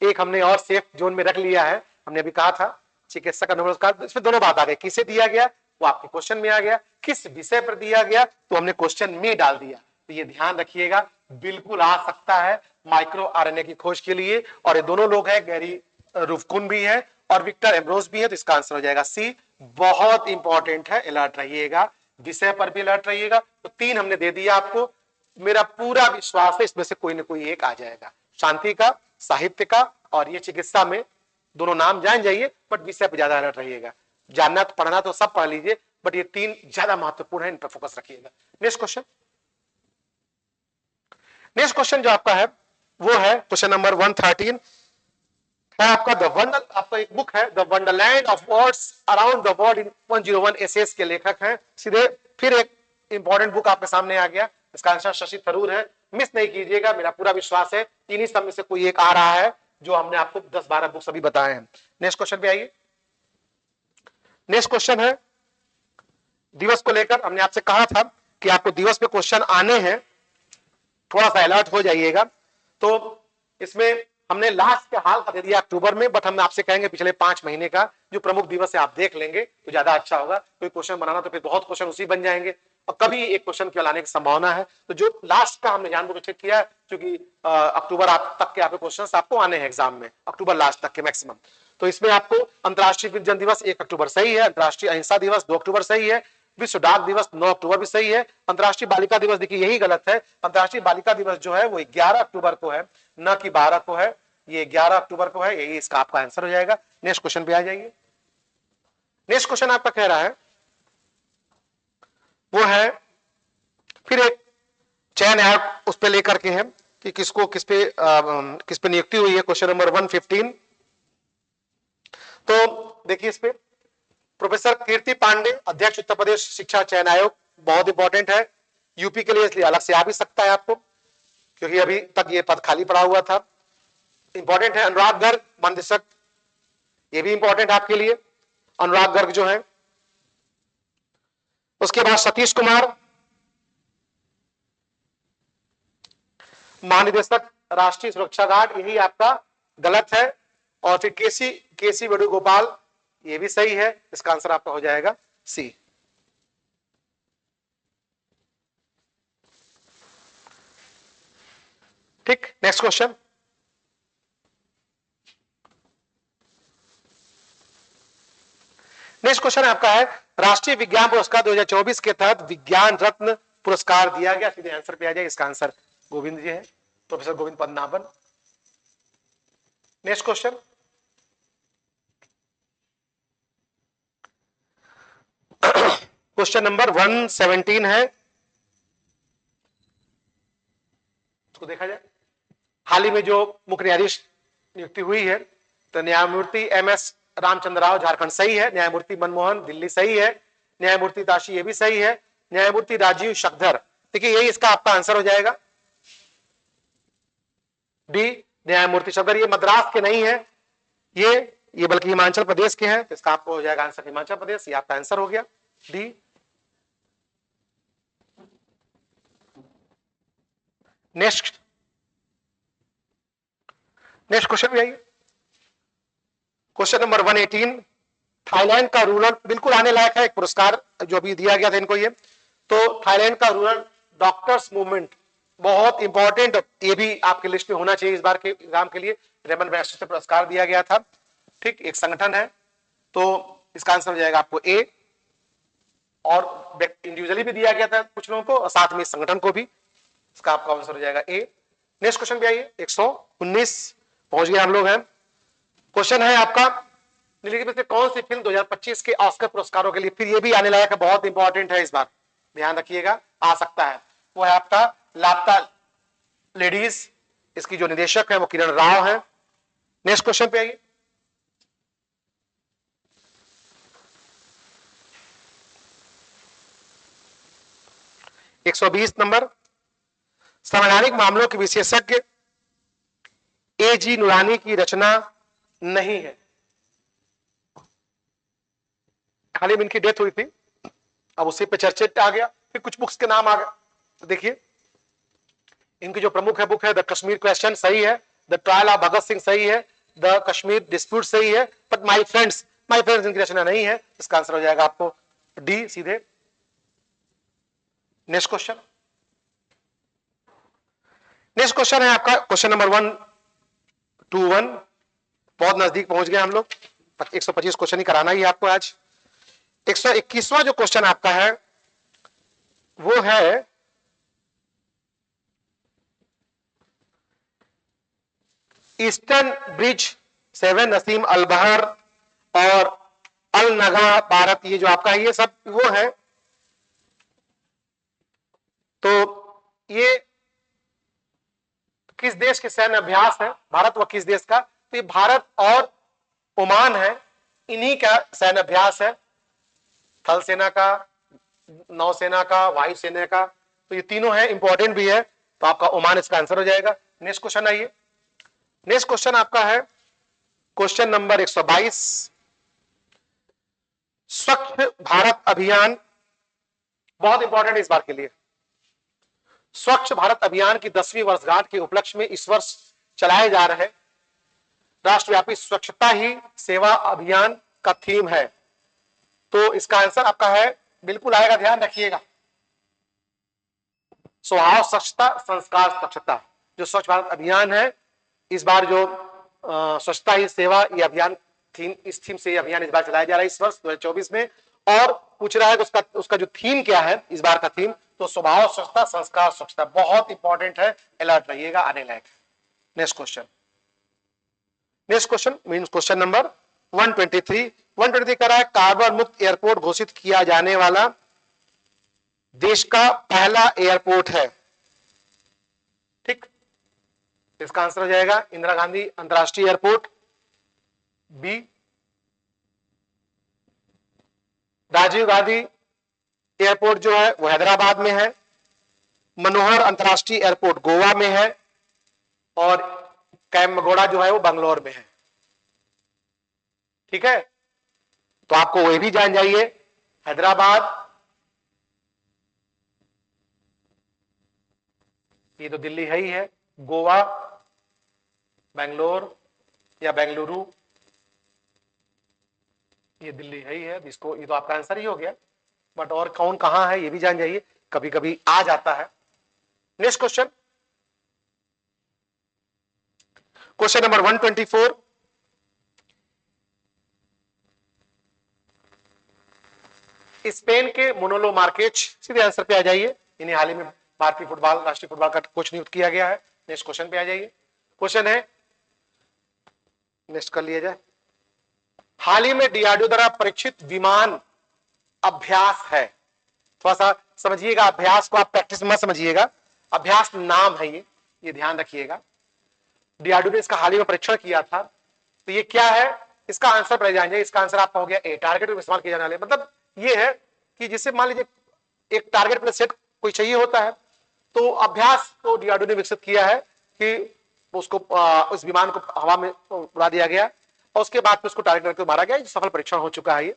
एक हमने और सेफ जोन में रख लिया है, हमने अभी कहा था चिकित्सा का नोबेल पुरस्कार, इसमें दोनों बात आ गई, किसे दिया गया वो आपके क्वेश्चन में आ गया, किस विषय पर दिया गया तो हमने क्वेश्चन में डाल दिया। तो ये ध्यान रखिएगा, बिल्कुल आ सकता है माइक्रो आरएनए की खोज के लिए। और ये दोनों लोग हैं, गैरी रुफकुन भी है और विक्टर एम्ब्रोस भी है, तो इसका आंसर हो जाएगा सी। बहुत इंपॉर्टेंट है, अलर्ट रहिएगा, विषय पर भी अलर्ट रहिएगा। तो 3 हमने दे दिया आपको, मेरा पूरा विश्वास है इसमें से कोई ना कोई एक आ जाएगा, शांति का, साहित्य का और ये चिकित्सा में। दोनों नाम जान जाइए, बट विषय पर ज्यादा अलर्ट रहिएगा। जानना तो पढ़ना तो सब पढ़ लीजिए, बट ये 3 ज्यादा महत्वपूर्ण है, इन पर फोकस रखिएगा। नेक्स्ट क्वेश्चन जो आपका है वो है क्वेश्चन नंबर 113 है आपका, आपका एक बुक है the wonderland of words around the world in 101 essays के लेखक हैं। सीधे फिर एक इंपॉर्टेंट बुक आपके सामने आ गया, इसका आंसर शशि थरूर है, मिस नहीं कीजिएगा, मेरा पूरा विश्वास है 3 ही सब में से कोई एक आ रहा है, जो हमने आपको 10-12 बुक्स अभी बताए हैं। नेक्स्ट क्वेश्चन पे आइए। नेक्स्ट क्वेश्चन है दिवस को लेकर, हमने आपसे कहा था कि आपको दिवस पे क्वेश्चन आने हैं, थोड़ा सा अलर्ट हो जाइएगा। तो इसमें हमने लास्ट के हाल का दे दिया अक्टूबर में, बट हम आपसे कहेंगे पिछले 5 महीने का जो प्रमुख दिवस है आप देख लेंगे तो ज्यादा अच्छा होगा। कोई क्वेश्चन बनाना तो फिर बहुत क्वेश्चन उसी बन जाएंगे, और कभी एक क्वेश्चन केवल आने की संभावना है। तो जो लास्ट का हमने जानबूझ के किया, क्योंकि अक्टूबर तक के आपके क्वेश्चन आपको आने हैं एग्जाम में, अक्टूबर लास्ट तक के मैक्सिमम। तो इसमें आपको अंतर्राष्ट्रीय विज्ञान दिवस 1 अक्टूबर सही है, अंतर्राष्ट्रीय अहिंसा दिवस 2 अक्टूबर सही है, विश्व डाक दिवस 9 अक्टूबर भी सही है, अंतर्राष्ट्रीय बालिका दिवस देखिए यही गलत है, अंतर्राष्ट्रीय बालिका दिवस जो है वो 11 अक्टूबर को है, न कि 12 को है, ये 11 अक्टूबर को है, यही इसका आपका आंसर हो जाएगा। नेक्स्ट क्वेश्चन पे आ जाइए। नेक्स्ट क्वेश्चन आपका कह रहा है वो है फिर एक चयन आयोग उस पे लेकर के है कि किसको किस पे नियुक्ति हुई है। Question number 115। तो देखिए इस पे प्रोफेसर कीर्ति पांडे, अध्यक्ष उत्तर प्रदेश शिक्षा चयन आयोग, बहुत इंपॉर्टेंट है यूपी के लिए, इसलिए अलग से आ भी सकता है आपको, क्योंकि अभी तक ये पद खाली पड़ा हुआ था। इंपॉर्टेंट है अनुराग गर्ग, महानिदेशक, ये भी इंपॉर्टेंट आपके लिए, अनुराग गर्ग जो है। उसके बाद सतीश कुमार, महानिदेशक राष्ट्रीय सुरक्षा गार्ड, यही आपका गलत है। और फिर केसी वेणुगोपाल, ये भी सही है, इसका आंसर आपका हो जाएगा सी। ठीक, नेक्स्ट क्वेश्चन। नेक्स्ट क्वेश्चन आपका है राष्ट्रीय विज्ञान पुरस्कार 2024 के तहत विज्ञान रत्न पुरस्कार दिया गया। सीधे आंसर पे आ जाए, इसका आंसर गोविंद जी है, professor Govind Padmanabhan. Next question, question number 117 है, इसको देखा जाए। हाल ही में जो मुख्य न्यायाधीश नियुक्ति हुई है, तो न्यायमूर्ति एमएस रामचंद्र राव झारखंड सही है, न्यायमूर्ति मनमोहन दिल्ली सही है, न्यायमूर्ति ताशी ये भी सही है, न्यायमूर्ति राजीव शकधर, देखिए यही इसका आपका आंसर हो जाएगा डी, न्यायमूर्ति शकधर। ये मद्रास के नहीं है, ये बल्कि हिमाचल प्रदेश के हैं, तो इसका आपको हो जाएगा आंसर हिमाचल प्रदेश, ये आपका आंसर हो गया डी। नेक्स्ट क्वेश्चन भी आइए, क्वेश्चन नंबर 118। थाईलैंड का रूरल, बिल्कुल आने लायक है, एक पुरस्कार जो अभी दिया गया था इनको ये। तो थाईलैंड का रूरल डॉक्टर्स मूवमेंट बहुत इंपॉर्टेंट, ये भी आपके लिस्ट में होना चाहिए इस बार के एग्जाम के लिए। रेमन मैग्सेसे पुरस्कार दिया गया था, ठीक, एक संगठन है, तो इसका आंसर हो जाएगा आपको ए। और इंडिविजुअली भी दिया गया था कुछ लोगों को, और साथ में इस संगठन को भी, इसका आपका आंसर हो जाएगा ए। नेक्स्ट क्वेश्चन भी आइए, 119 पहुंच गए हम लोग हैं। क्वेश्चन है आपका निम्नलिखित में से कौन सी फिल्म 2025 के ऑस्कर पुरस्कारों के लिए, फिर ये भी आने लायक है, बहुत इंपॉर्टेंट है इस बार, ध्यान रखिएगा, आ सकता है। वो है आपका लापता लेडीज, इसकी जो निदेशक है वो किरण राव है। नेक्स्ट क्वेश्चन पे आइए, एक 120 नंबर। संवैधानिक मामलों के विशेषज्ञ ए.जी. नुरानी की रचना नहीं है। हाल ही में इनकी डेथ हुई थी, अब उसी पे चर्चित आ गया, फिर कुछ बुक्स के नाम आ गए। तो देखिए इनकी जो प्रमुख है बुक है द कश्मीर क्वेश्चन सही है, the trial of Bhagat Singh सही है, द कश्मीर डिस्प्यूट सही है, बट माय फ्रेंड्स इनकी रचना नहीं है, इसका आंसर हो जाएगा आपको डी सीधे। नेक्स्ट क्वेश्चन है आपका क्वेश्चन नंबर 121, बहुत नजदीक पहुंच गए हम लोग, 125 क्वेश्चन ही कराना ही आपको आज। 121वां जो क्वेश्चन आपका है वो है ईस्टर्न ब्रिज, 7 नसीम अल बहर और अल नगा भारत, ये जो आपका है ये सब वो है। तो ये किस देश के सैन्य अभ्यास है, भारत व किस देश का, तो ये भारत और ओमान है, इन्हीं का सैन्य अभ्यास है, थल सेना का, नौसेना का, वायुसेना का, तो ये तीनों है, इंपॉर्टेंट भी है, तो आपका ओमान इसका आंसर हो जाएगा। नेक्स्ट क्वेश्चन आइए, नेक्स्ट क्वेश्चन आपका है क्वेश्चन नंबर 122। स्वच्छ भारत अभियान बहुत इंपॉर्टेंट है इस बार के लिए। स्वच्छ भारत अभियान की 10वीं वर्षगांठ के उपलक्ष्य में इस वर्ष चलाए जा रहे राष्ट्रव्यापी स्वच्छता ही सेवा अभियान का थीम है। तो इसका आंसर आपका है, बिल्कुल आएगा, ध्यान रखिएगा, स्वभाव स्वच्छता, संस्कार स्वच्छता। जो स्वच्छ भारत अभियान है इस बार, जो स्वच्छता ही सेवा, ये अभियान थीम, इस थीम से ये अभियान इस बार चलाया जा रहा है इस वर्ष 2024 में। और पूछ रहा है कि उसका जो थीम क्या है इस बार का थीम, तो स्वभाव स्वच्छता, संस्कार स्वच्छता, बहुत इंपॉर्टेंट है, अलर्ट रहिएगा, आने लायक। Next question means question number 123 कह रहा है कार्बन मुक्त एयरपोर्ट घोषित किया जाने वाला देश का पहला एयरपोर्ट है। ठीक, इसका आंसर हो जाएगा इंदिरा गांधी अंतरराष्ट्रीय airport B. Rajiv Gandhi airport जो है वो हैदराबाद में है, मनोहर अंतरराष्ट्रीय एयरपोर्ट गोवा में है, और कैमगोड़ा जो है वो बंगलोर में है। ठीक है, तो आपको वही भी जान जाइए, हैदराबाद, ये तो दिल्ली है ही है, गोवा, बेंगलोर या बेंगलुरु, ये दिल्ली है ही है। इसको ये तो आपका आंसर ही हो गया, बट और कौन कहां है ये भी जान जाइए, कभी कभी आ जाता है। Next question, question number 124, Spain के मोनोलो मार्केज, सीधे आंसर पे आ जाइए। इन्हें हाल ही में भारतीय फुटबॉल, राष्ट्रीय फुटबॉल का कोच नियुक्त किया गया है। नेक्स्ट क्वेश्चन पे आ जाइए। क्वेश्चन है, नेक्स्ट कर लिया जाए, हाल ही में डीआरडीओ द्वारा परीक्षित विमान अभ्यास है। थोड़ा सा समझिएगा, अभ्यास को आप प्रैक्टिस मत समझिएगा, अभ्यास नाम है ये ध्यान रखिएगा। डीआरडीओ ने इसका हाल ही में परीक्षण किया था, तो ये क्या है, इसका आंसर पहले जानेंगे। इसका आंसर आपका हो गया ए, टारगेट में इस्तेमाल किए जाने वाले, मतलब ये है कि जिससे मान लीजिए एक टारगेट पर सेट कोई चाहिए होता है, तो अभ्यास को डीआरडीओ ने विकसित किया है कि उसको उस विमान को हवा में उड़ा दिया गया और उसके बाद उसको टारगेट करके मारा गया। सफल परीक्षण हो चुका है ये।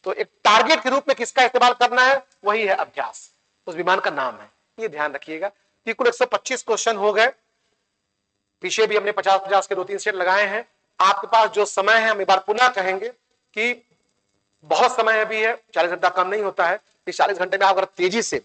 तो एक टारगेट के रूप में किसका इस्तेमाल करना है, वही है अभ्यास, उस विमान का नाम है, ये ध्यान रखिएगा। ये कुल 125 क्वेश्चन हो गए, पीछे भी हमने 50-50 के 2-3 सेट लगाए हैं। आपके पास जो समय है, हम एक बार पुनः कहेंगे कि बहुत समय अभी है, 40 घंटा कम नहीं होता है। इस 40 घंटे में आप अगर तेजी से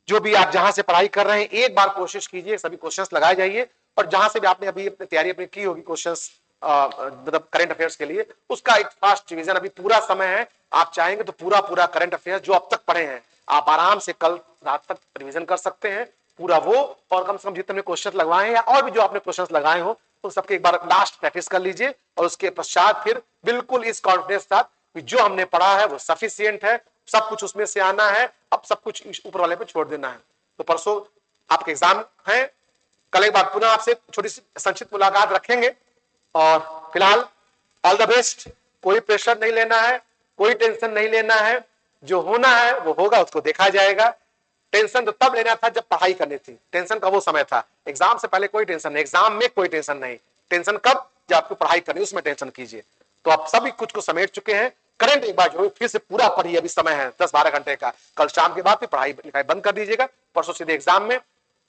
जो भी आप जहां से पढ़ाई कर रहे हैं, एक बार कोशिश कीजिए, सभी क्वेश्चंस लगाए जाइए, और जहां से भी आपने अभी अपनी तैयारी अपनी की होगी क्वेश्चंस मतलब करंट अफेयर्स के लिए, उसका एक फास्ट रिवीजन, अभी पूरा समय है। आप चाहेंगे तो पूरा करंट अफेयर्स जो अब तक पढ़े हैं आप आराम से कल रात तक रिवीजन कर सकते हैं पूरा वो, और कम से कम जितने क्वेश्चन लगवाए हैं या और भी जो आपने क्वेश्चन लगाए हो तो सबके एक बार लास्ट प्रैक्टिस कर लीजिए, और उसके पश्चात फिर बिल्कुल इस कॉन्फिडेंस के साथ कि जो हमने पढ़ा है वो सफिशिएंट है, सब कुछ उसमें से आना है, अब सब कुछ ऊपर वाले पे छोड़ देना है। तो परसों आपके एग्जाम है, कल एक बार पुनः आपसे छोटी सी संक्षिप्त मुलाकात रखेंगे, और फिलहाल ऑल द बेस्ट। कोई प्रेशर नहीं लेना है, कोई टेंशन नहीं लेना है, जो होना है वो होगा, उसको देखा जाएगा। टेंशन तो तब लेना था जब पढ़ाई करनी थी, टेंशन का वो समय था। एग्जाम से पहले कोई टेंशन नहीं, एग्जाम में कोई टेंशन नहीं। टेंशन कब, जब आपको पढ़ाई करनी, उसमें टेंशन कीजिए। तो आप सभी कुछ को समेट चुके हैं। करंट एक बार जो फिर से पूरा पढ़िए, अभी समय है 10-12 घंटे का। कल शाम के बाद फिर पढ़ाई लिखाई बंद कर दीजिएगा, परसों सीधे एग्जाम में।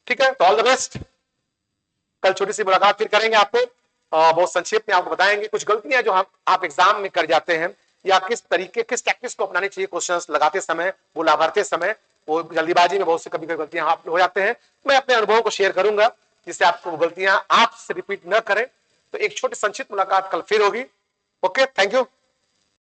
ठीक है, तो ऑल द बेस्ट। कल छोटी सी मुलाकात फिर करेंगे आपको, बहुत संक्षेप में आपको बताएंगे कुछ गलतियां जो आप एग्जाम में कर जाते हैं, या किस तरीके किस टैक्टिक्स को अपनानी चाहिए क्वेश्चंस लगाते समय, बोला भरते समय। वो जल्दीबाजी में बहुत से कभी कभी गलतियां आप हो जाते हैं। मैं अपने अनुभवों को शेयर करूंगा जिससे आपको गलतियां आपसे रिपीट न करें। तो एक छोटी संक्षिप्त मुलाकात कल फिर होगी। Okay, thank you.